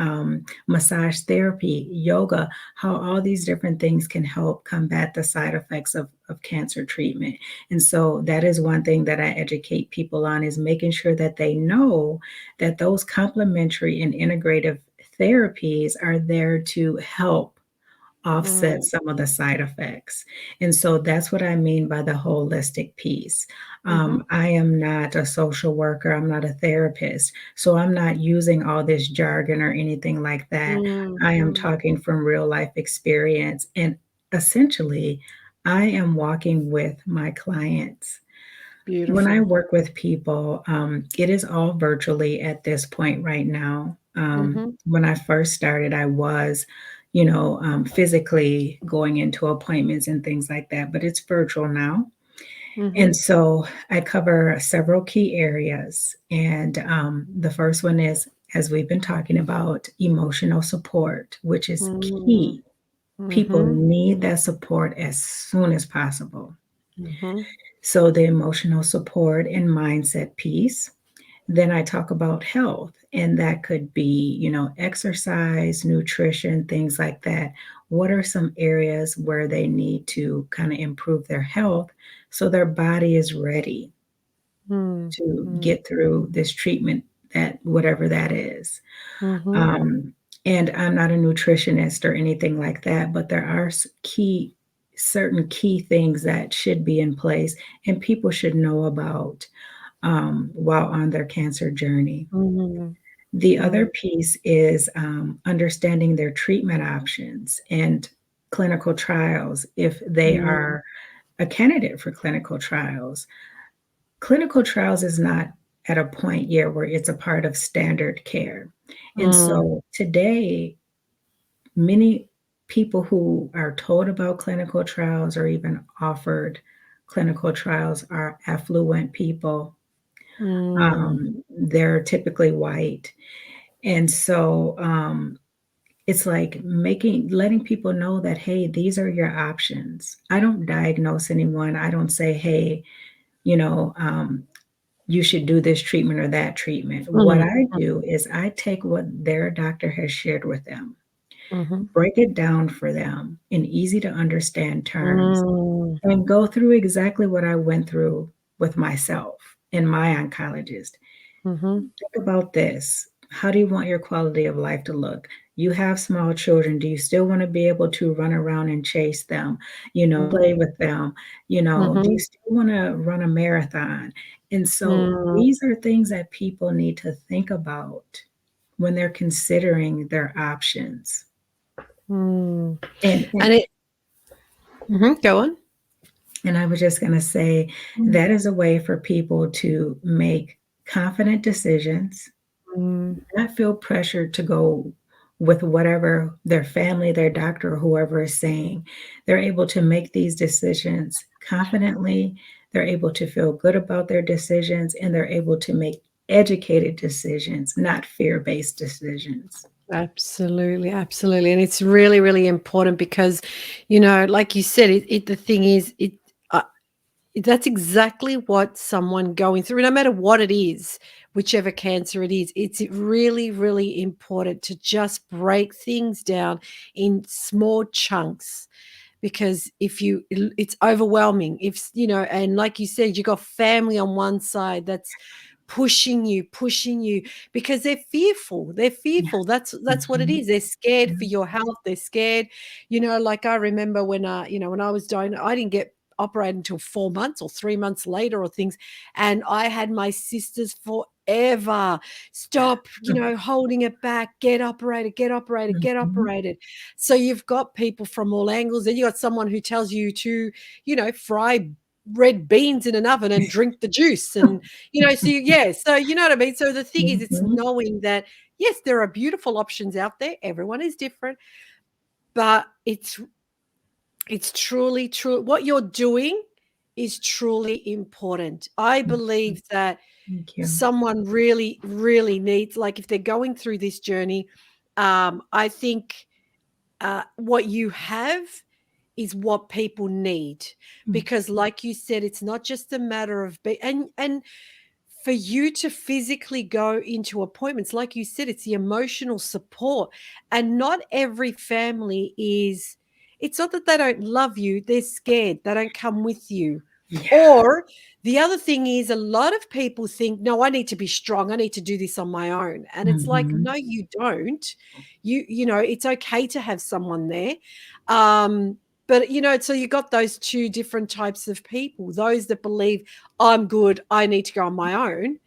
massage therapy, yoga, how all these different things can help combat the side effects of cancer treatment. And so that is one thing that I educate people on, is making sure that they know that those complementary and integrative therapies are there to help offset Mm, some of the side effects. And so that's what I mean by the holistic piece. mhm, I am not a social worker, I'm not a therapist, so I'm not using all this jargon or anything like that. mm, I am mm. talking from real life experience. And essentially, I am walking with my clients. When I Beautiful. work with people, it is all virtually at this point right now. Mhm, When I first started, I was, physically going into appointments and things like that, but it's virtual now. mhm, And so I cover several key areas. And the first one is, as we've been talking about, emotional support, which is mm, key. People mhm, need that support as soon as possible. mhm, So, the emotional support and mindset piece. Then I talk about health, and that could be, exercise, nutrition, things like that. What are some areas where they need to kind of improve their health so their body is ready mm, to mm, get through this treatment, that whatever that is? mhm, Um, and I'm not a nutritionist or anything like that, but there are certain key things that should be in place and people should know about while on their cancer journey. mhm, The other mm, piece is understanding their treatment options and clinical trials if they mm, are a candidate for clinical trials. Clinical trials is not at a point yet where it's a part of standard care. And mm, so today, many people who are told about clinical trials or even offered clinical trials are affluent people. mm, They're typically white. And so it's like letting people know that, hey, these are your options. I don't diagnose anyone. I don't say, hey, you know, um, you should do this treatment or that treatment. What mhm, I do is I take what their doctor has shared with them, mhm, break it down for them in easy to understand terms, mm, and go through exactly what I went through with myself and my oncologist. mhm, Think about this. How do you want your quality of life to look? You have small children. Do you still want to be able to run around and chase them, play mm, with them? Do you mhm, still want to run a marathon? And so mm, these are things that people need to think about when they're considering their options. mm. And And and it mhm, go on. and I was just going to say that is a way for people to make confident decisions, Mm, not feel pressured to go with whatever their family, their doctor, or whoever is saying. They're able to make these decisions confidently. They're able to feel good about their decisions and they're able to make educated decisions, not fear based decisions. absolutely, absolutely, and it's really, really important because, like you said, the thing is, uh, that's exactly what someone going through, no matter what it is, whichever cancer it is, it's really, really important to just break things down in small chunks because if it's overwhelming and like you said, you got family on one side that's pushing you because they're fearful. That's what it Mhm, is. They're scared for mhm, your health. They're scared. Like I remember when I was dying, I didn't get operated until 4 months or 3 months later or things, and I had my sisters forever stop holding it back, get operated, get operated, get mhm, operated. So you've got people from all angles. Then you got someone who tells you to, fry red beans in an oven and drink the juice. And, yeah. So you know what I mean? So the thing is, it's mhm, knowing that, yes, there are beautiful options out there. Everyone is different, but it's truly true. What you're doing is truly important. I mhm. believe that Thank you. someone really, really needs, like, if they're going through this journey, I think what you have is what people need Mm, because like you said, it's not just a matter of and for you to physically go into appointments, like you said, it's the emotional support. And not every family is, it's not that they don't love you, they're scared, they don't come with you. Yeah. Or the other thing is a lot of people think, no, I need to be strong. I need to do this on my own. And it's like, Mhm. no, you don't. It's okay to have someone there. Um, but so you got those two different types of people, those that believe I'm good, I need to go on my own,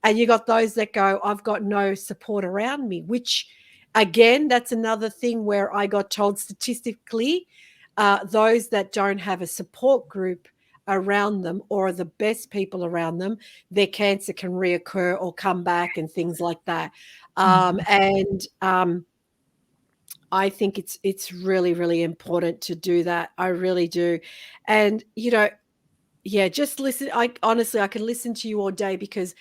and you got those that go, I've got no support around me, which again, that's another thing where I got told statistically, those that don't have a support group around them or are the best people around them, their cancer can reoccur or come back and things like that. Mhm. And I think it's really, really important to do that. I really do. And yeah, just listen. I honestly I can listen to you all day because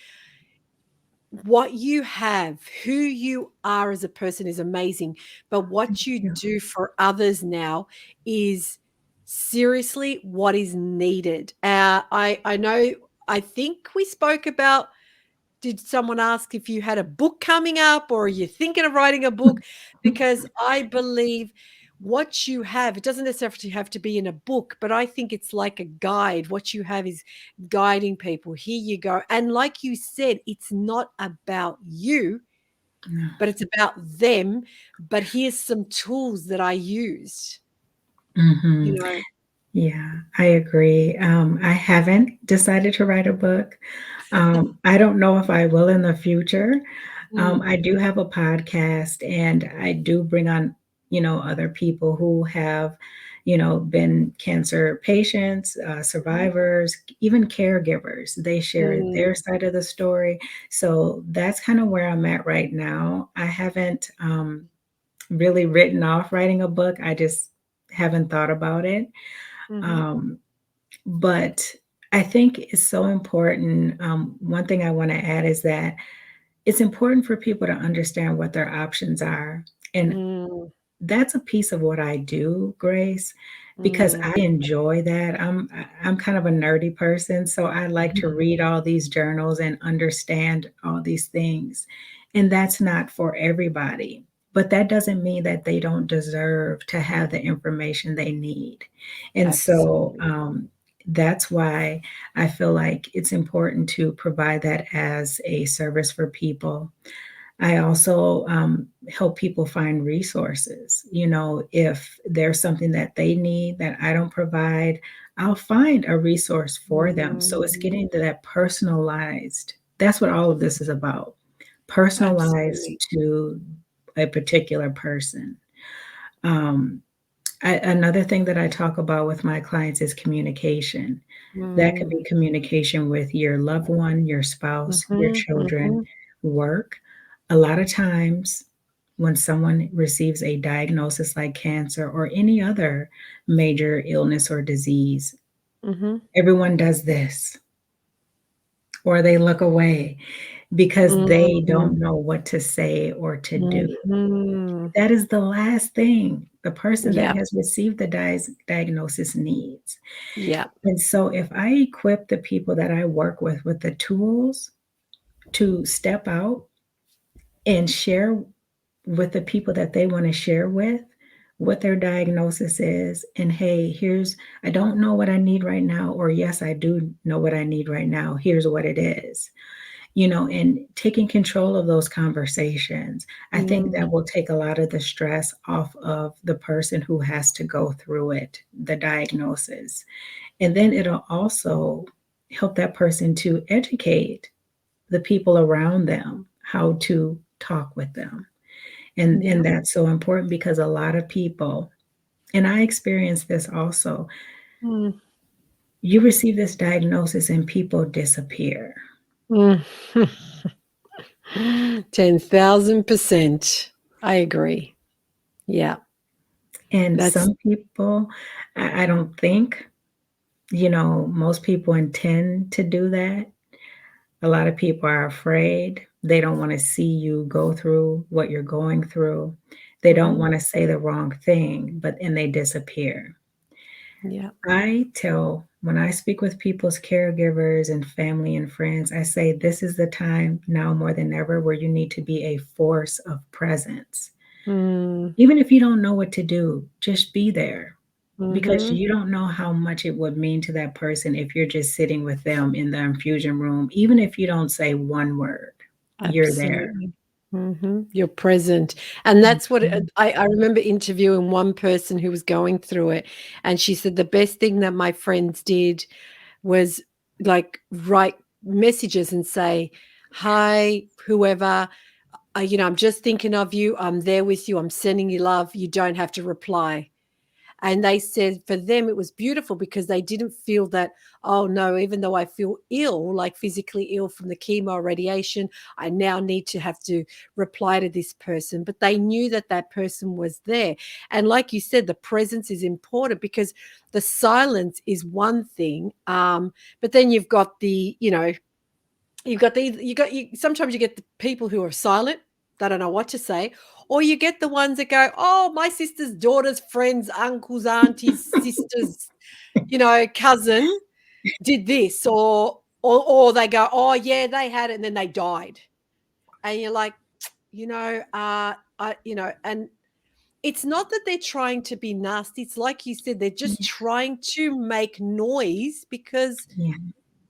what you have, who you are as a person is amazing, but Thank what you you. do for others now is seriously what is needed. I know. I think we spoke about, did someone ask if you had a book coming up or are you thinking of writing a book? Because I believe what you have, it doesn't necessarily have to be in a book, but I think it's like a guide. What you have is guiding people. Here you go. And like you said, it's not about you, No. but it's about them. But here's some tools that I used, you Mhm. know. Yeah, I agree. I haven't decided to write a book. I don't know if I will in the future. Mm, I do have a podcast and I do bring on, other people who have, been cancer patients, mhm, survivors, even caregivers. They share mm, their side of the story. So that's kind of where I'm at right now. I haven't really written off writing a book. I just haven't thought about it. mhm, Um, but I think it's so important. One thing I want to add is that it's important for people to understand what their options are. And mm, that's a piece of what I do, Grace, because mm, I enjoy that. I'm kind of a nerdy person, so I like mhm, to read all these journals and understand all these things. And that's not for everybody. But that doesn't mean that they don't deserve to have the information they need. And so absolutely. that's why I feel like it's important to provide that as a service for people. I also help people find resources. If there's something that they need that I don't provide, I'll find a resource for them. So it's Mm, getting to that personalized. That's what all of this is about, personalized absolutely. to a particular person. Um, Another thing that I talk about with my clients is communication. That could Mm, be communication with your loved one, your spouse, your mhm, children, mhm, work. A lot of times, when someone receives a diagnosis like cancer or any other major illness or disease, mhm, everyone does this or they look away because they mhm, don't know what to say or to do. mhm. That is the last thing the person that Yep, has received the diagnosis needs. yep. And so, if I equip the people that I work with the tools to step out and share with the people that they want to share with what their diagnosis is, and hey, here's, I don't know what I need right now, or yes, I do know what I need right now, here's what it is, and taking control of those conversations. I think Mm, that will take a lot of the stress off of the person who has to go through it, the diagnosis. And then it'll also help that person to educate the people around them how to talk with them. And yep. that's so important because a lot of people, and I experienced this also, Mm, you receive this diagnosis and people disappear. mm. 10,000%. I agree. Yeah, And that's some people, I don't think, most people intend to do that. A lot of people are afraid. They don't want to see you go through what you're going through. They don't mhm, want to say the wrong thing, but and they disappear. yeah. I tell when I speak with people's caregivers and family and friends, I say this is the time now more than ever where you need to be a force of presence. Mm, Even if you don't know what to do, just be there. because Mhm. you don't know how much it would mean to that person if you're just sitting with them in the infusion room, even if you don't say one word, you're there. Absolutely. You're present. And that's what Mhm. I remember interviewing one person who was going through it. And she said the best thing that my friends did was like write messages and say, "Hi, whoever, I'm just thinking of you. I'm there with you. I'm sending you love. You don't have to reply." And they said for them it was beautiful because they didn't feel that, oh no, even though I feel ill, like physically ill from the chemo radiation, I now need to have to reply to this person. But they knew that that person was there. And like you said, the presence is important because the silence is one thing. But then you've got you sometimes you get the people who are silent, they don't know what to say, or you get the ones that go, "Oh, my sister's daughter's friends, uncles, aunties, sisters, cousin did this," or they go, "Oh, yeah, they had it and then they died." And you're like, and it's not that they're trying to be nasty. It's like you said, they're just Yeah, trying to make noise because yeah,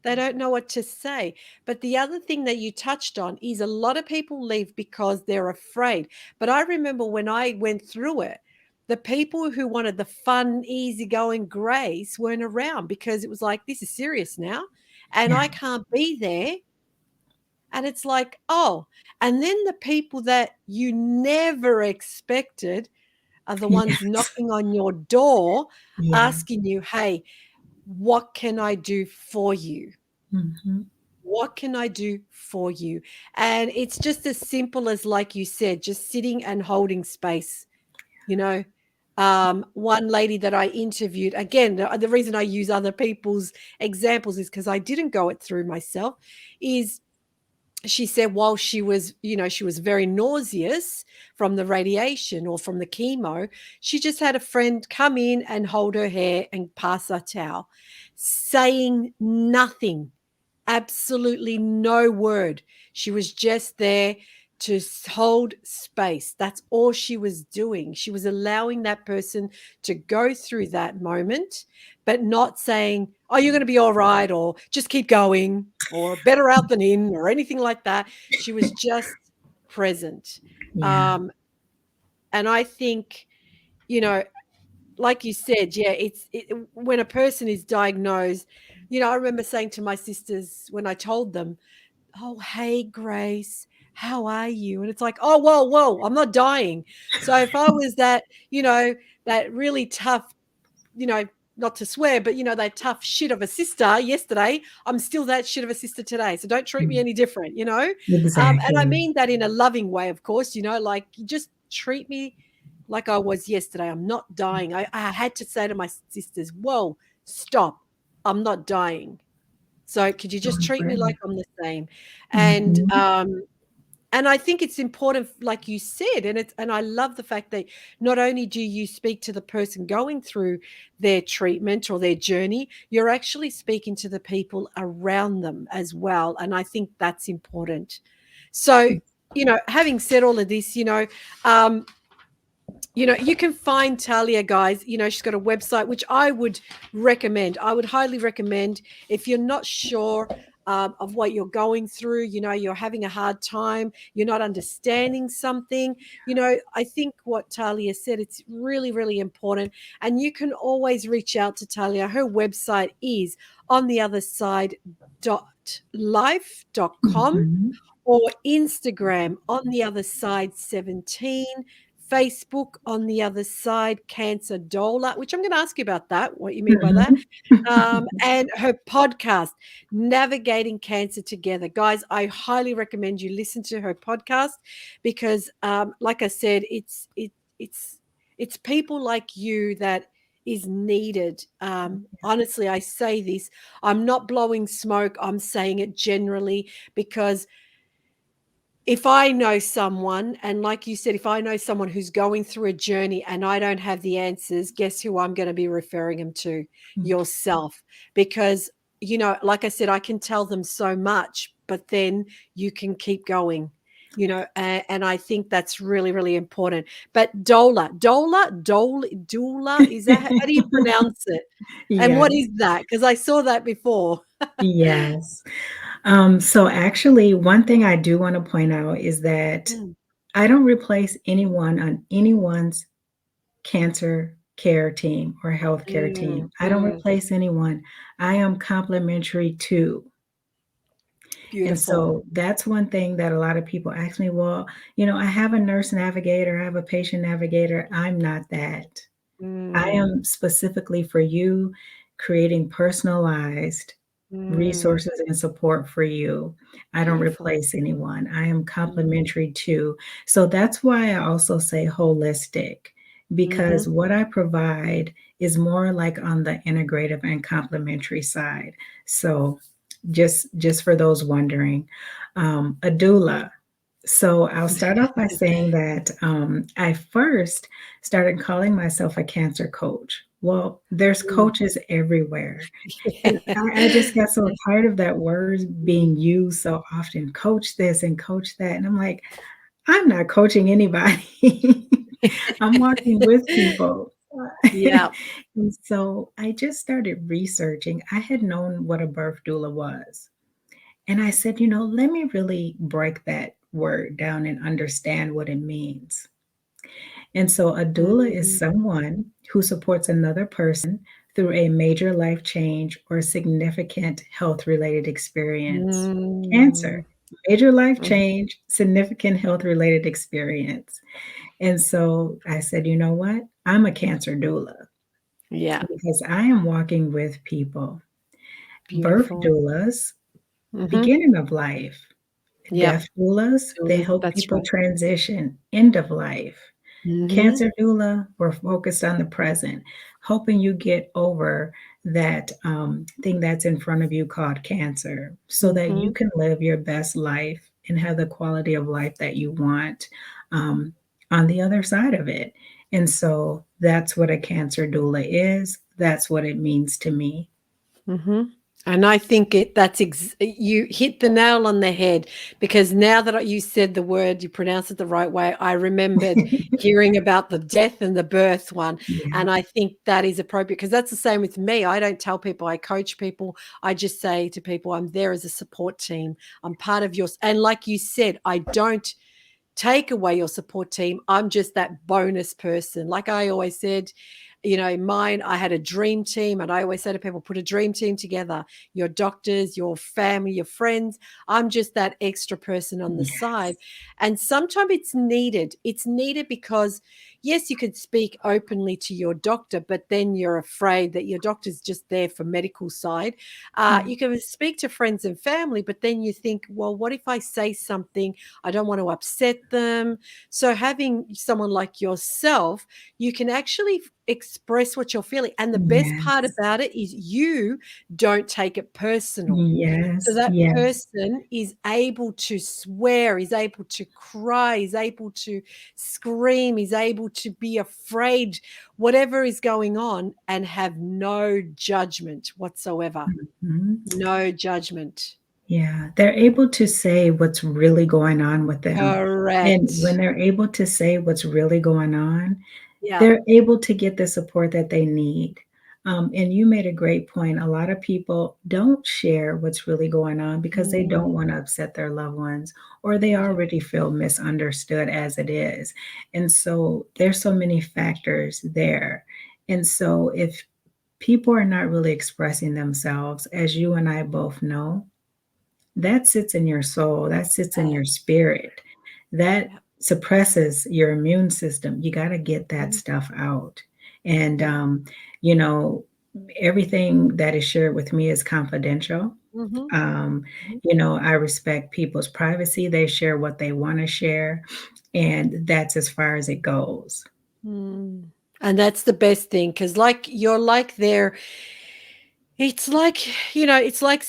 they don't know what to say. But the other thing that you touched on is a lot of people leave because they're afraid. But I remember when I went through it, the people who wanted the fun, easygoing grace weren't around because it was like, this is serious now. And yeah, I can't be there. And it's like, oh, and then the people that you never expected are the ones yes, knocking on your door yeah. asking you, hey, what can I do for you? Mhm. What can I do for you? And it's just as simple as, like you said, just sitting and holding space. You know, one lady that I interviewed, again, the reason I use other people's examples is because I didn't go it through myself, is she said while she was very nauseous from the radiation or from the chemo, she just had a friend come in and hold her hair and pass her towel, saying nothing. Absolutely no word. She was just there to hold space. That's all she was doing. She was allowing that person to go through that moment, but not saying, "Oh, you're going to be all right," or "just keep going," or "better out than in," or anything like that. She was just present. Yeah, Um, and I think, you know, like you said, yeah, when a person is diagnosed, I remember saying to my sisters when I told them, "Oh, hey, Grace, how are you?" And it's like, "Oh, whoa, whoa, I'm not dying." So if I was that really tough, you know, not to swear, but that tough shit of a sister yesterday, I'm still that shit of a sister today. So don't treat me mm, any different. And I exactly. mean that in a loving way, of course, like you just treat me like I was yesterday. I'm not dying. I had to say to my sisters, "Whoa, stop. I'm not dying. So could you So just treat me like important. I'm the same?" And Mhm. and I think it's important, like you said, and I love the fact that not only do you speak to the person going through their treatment or their journey, you're actually speaking to the people around them as well. And I think that's important. So, having said all of this, um, you can find Talia, guys. She's got a website, which I would recommend. I would highly recommend if you're not sure of what you're going through, you're having a hard time, you're not understanding something. I think what Talia said, it's really, really important. And you can always reach out to Talia. Her website is on the other side life.com, Mhm. or Instagram on the other side 17, Facebook on the other side Cancer Dola, which I'm going to ask you about that, what you mean by that. Mhm. And her podcast, Navigating Cancer Together. Guys, I highly recommend you listen to her podcast because, like I said, it's people like you that is needed. Honestly, I say this. I'm not blowing smoke. I'm saying it generally because if I know someone, and like you said, if I know someone who's going through a journey and I don't have the answers, guess who I'm going to be referring them to? Yourself. Because, like I said, I can tell them so much, but then you can keep going. and I think that's really, really important. But doula, is that how do you pronounce it? And what Yes, is that? Because I saw that before. yes. So actually, one thing I do want to point out is that Mm, I don't replace anyone on anyone's cancer care team or healthcare mm, team. I don't mm. replace anyone. I am complementary to. And Beautiful. so that's one thing that a lot of people ask me, well, I have a nurse navigator, I have a patient navigator. I'm not that. I Mm, am specifically for you, creating personalized mm. resources and support for you. I don't Beautiful. replace anyone. I am Mhm, complementary too. So that's why I also say holistic, because mhm, what I provide is more like on the integrative and complementary side. So just for those wondering, a doula. So I'll start off by saying that I first started calling myself a cancer coach. Well, there's mm. coaches everywhere. And Yeah. I just got so tired of that word being used so often, coach this and coach that. And I'm like, I'm not coaching anybody. I'm walking with people. Yeah. And so I just started researching. I had known what a birth doula was. And I said, let me really break that word down and understand what it means. And so a doula is Mhm. someone who supports another person through a major life change or significant health related experience. Mm. Cancer, major life Mhm. change, significant health related experience. And so I said, you know what? I'm a cancer doula Yeah. because I am walking with people. Birth Beautiful. doulas, Mhm. beginning of life. Yep. Death doulas, they Doulas, help that's people right. transition, end of life. Mhm, Cancer doula, we're focused on the present, helping you get over that thing that's in front of you called cancer so that you mhm, can live your best life and have the quality of life that you want um, on the other side of it. And so that's what a cancer doula is. That's what it means to me. mhm. And I think you hit the nail on the head, because now that you said the word, you pronounced it the right way, I remembered hearing about the death and the birth one. Yeah. And I think that is appropriate, because that's the same with me. I don't tell people I coach people. I just say to people, I'm there as a support team. I'm part of yours. And like you said, I don't take away your support team. I'm just that bonus person. Like I always said, mine, I had a dream team. And I always say to people, put a dream team together, your doctors, your family, your friends. I'm just that extra person on the side. Yes. And sometimes it's needed. It's needed because, yes, you could speak openly to your doctor, but then you're afraid that your doctor's just there for medical side. Yeah. You can speak to friends and family, but then you think, well, what if I say something? I don't want to upset them. So having someone like yourself, you can actually express what you're feeling. And the best part Yes. about it is you don't take it personal. So Yes. that Yes. person is able to swear, is able to cry, is able to scream, is able to be afraid, whatever is going on, and have no judgment whatsoever. Mhm. No judgment. Yeah, they're able to say what's really going on with them. And when Correct. they're able to say what's really going on, Yeah. they're able to get the support that they need. And you made a great point. A lot of people don't share what's really going on because they don't Mm, want to upset their loved ones or they yeah. already feel misunderstood as it is. And so there's so many factors there. And so if people are not really expressing themselves, as you and I both know, that sits in your soul, that sits in Yeah. your spirit, that Yeah. suppresses your immune system. You got to get that Mhm. stuff out. And, Yeah. you know, everything that is shared with me is confidential. Mhm. Um, Mhm. I respect people's privacy. They share what they want to share, and that's as far as it goes. Mm. And that's the best thing, because like you're like there, it's like, it's like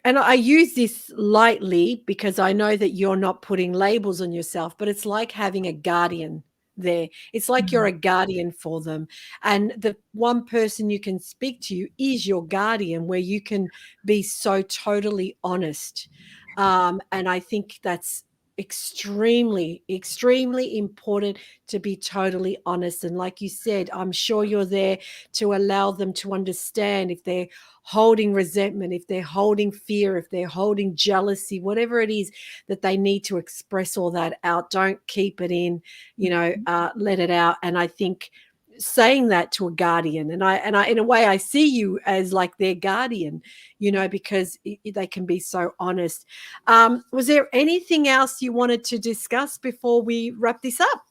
and I use this lightly because I know that you're not putting labels on yourself, but it's like having a guardian there. It's like you're Mm. a guardian for them. And the one person you can speak to is your guardian, where you can be so totally honest. And I think that's extremely, extremely important to be totally honest. And like you said, I'm sure you're there to allow them to understand if they're holding resentment, if they're holding fear, if they're holding jealousy, whatever it is, that they need to express all that out. Don't keep it in, let it out. And I think saying that to a guardian, and I in a way I see you as like their guardian, because they can be so honest. Was there anything else you wanted to discuss before we wrap this up?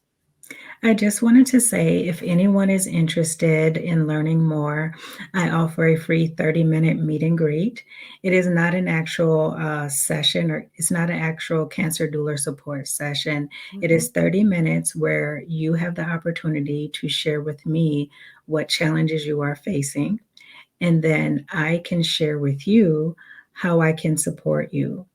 I just wanted to say if anyone is interested in learning more, I offer a free 30-minute meet and greet. It is not an actual session, or it's not an actual cancer doula support session. It Mhm. is 30 minutes where you have the opportunity to share with me what challenges you are facing. And then I can share with you how I can support you.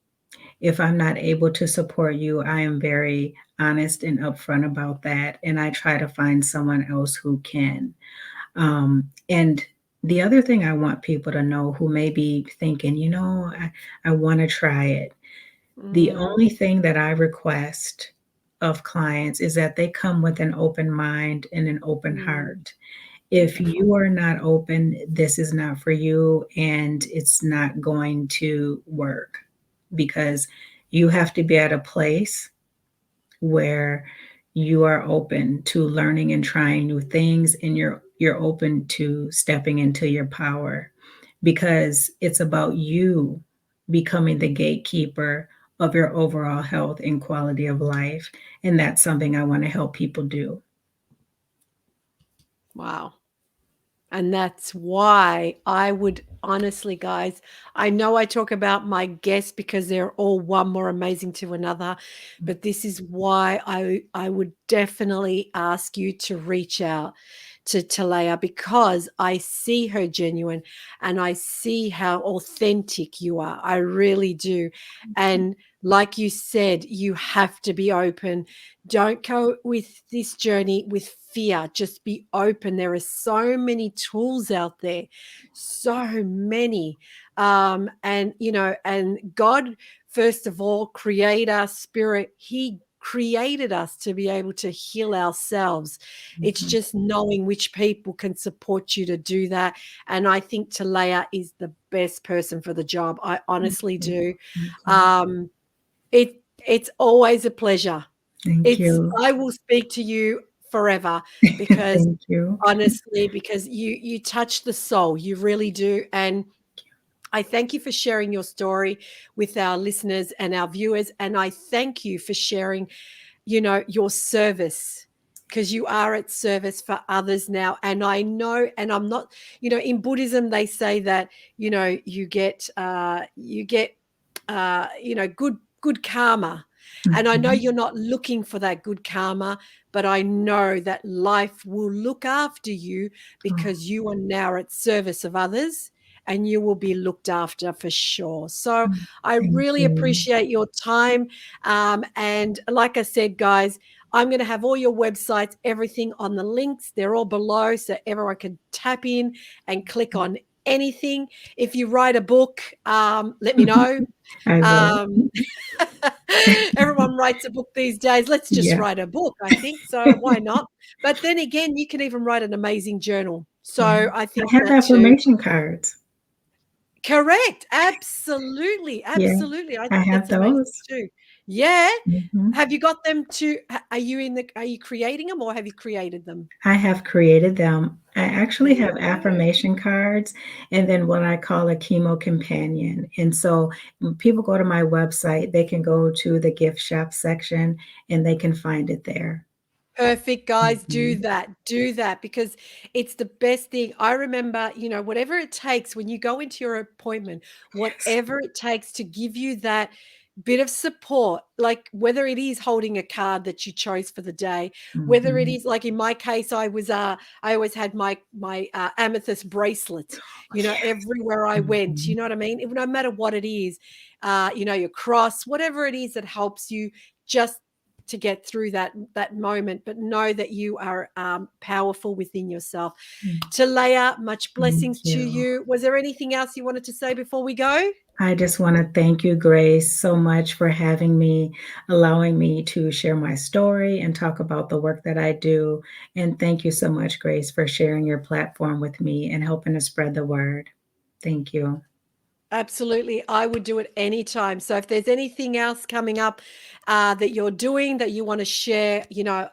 If I'm not able to support you, I am very honest and upfront about that. And I try to find someone else who can. And the other thing I want people to know who may be thinking, I want to try it. The Mm, only thing that I request of clients is that they come with an open mind and an open mm, heart. If beautiful. you are not open, this is not for you and it's not going to work, because you have to be at a place where you are open to learning and trying new things, and you're open to stepping into your power, because it's about you becoming the gatekeeper of your overall health and quality of life, and that's something I want to help people do. Wow. And that's why I would honestly, guys, I know I talk about my guests because they're all one more amazing to another, but this is why I would definitely ask you to reach out to Talaya, because I see her genuine and I see how authentic you are. I really do. And like you said, you have to be open. Don't go with this journey with fear. Just be open. There are so many tools out there, so many. And God, first of all, creator, spirit, He created us to be able to heal ourselves. It's Mhm. just knowing which people can support you to do that. And I think Talaya is the best person for the job. I Thank honestly you. do. Thank you. Um, it's always a pleasure. Thank It's you. I will speak to you forever, because Thank you. honestly, because you touch the soul, you really do. And I thank you for sharing your story with our listeners and our viewers, and I thank you for sharing, your service, because you are at service for others now. And I know, and I'm not, in Buddhism they say that, you get good karma. And I know Mhm. you're not looking for that good karma, but I know that life will look after you Oh, because you are now at service of others, and you will be looked after for sure. So oh, I thank really you. appreciate your time. And like I said, guys, I'm going to have all your websites, everything on the links. They're all below so everyone can tap in and click on anything. If you write a book, let me know. I will. Um, everyone writes a book these days. Let's just Yeah. write a book, I think. So why not? But then again, you can even write an amazing journal. Yeah. So I I think have that too. affirmation cards. Correct. Absolutely. Yeah, Absolutely. I I think have that's amazing those. too. Yeah. Mhm. Have you got them to are you creating them, or have you created them? I have created them. I There actually you have go. affirmation cards and then what I call a chemo companion. And so when people go to my website, they can go to the gift shop section and they can find it there. Perfect, guys. Do Mhm. that. Do that, because it's the best thing. I remember, whatever it takes when you go into your appointment, Yes. whatever it takes to give you that bit of support, like whether it is holding a card that you chose for the day, whether it Mhm. is like in my case, I always had my amethyst bracelet, Yes. everywhere I went, you Mhm. know what I mean? No matter what it is, your cross, whatever it is that helps you just to get through that moment, but know that you are powerful within yourself. Mm. Talaya, much Thank blessings to you. you. Was there anything else you wanted to say before we go? I just want to thank you, Grace, so much for having me, allowing me to share my story and talk about the work that I do. And thank you so much, Grace, for sharing your platform with me and helping to spread the word. Thank you. Absolutely. I would do it anytime. So if there's anything else coming up that you're doing that you want to share,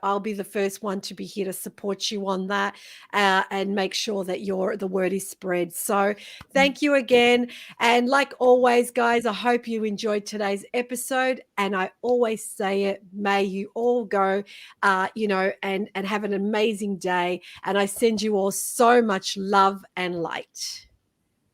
I'll be the first one to be here to support you on that and make sure that the word is spread. So thank you again. And like always, guys, I hope you enjoyed today's episode. And I always say it, may you all go, and have an amazing day. And I send you all so much love and light.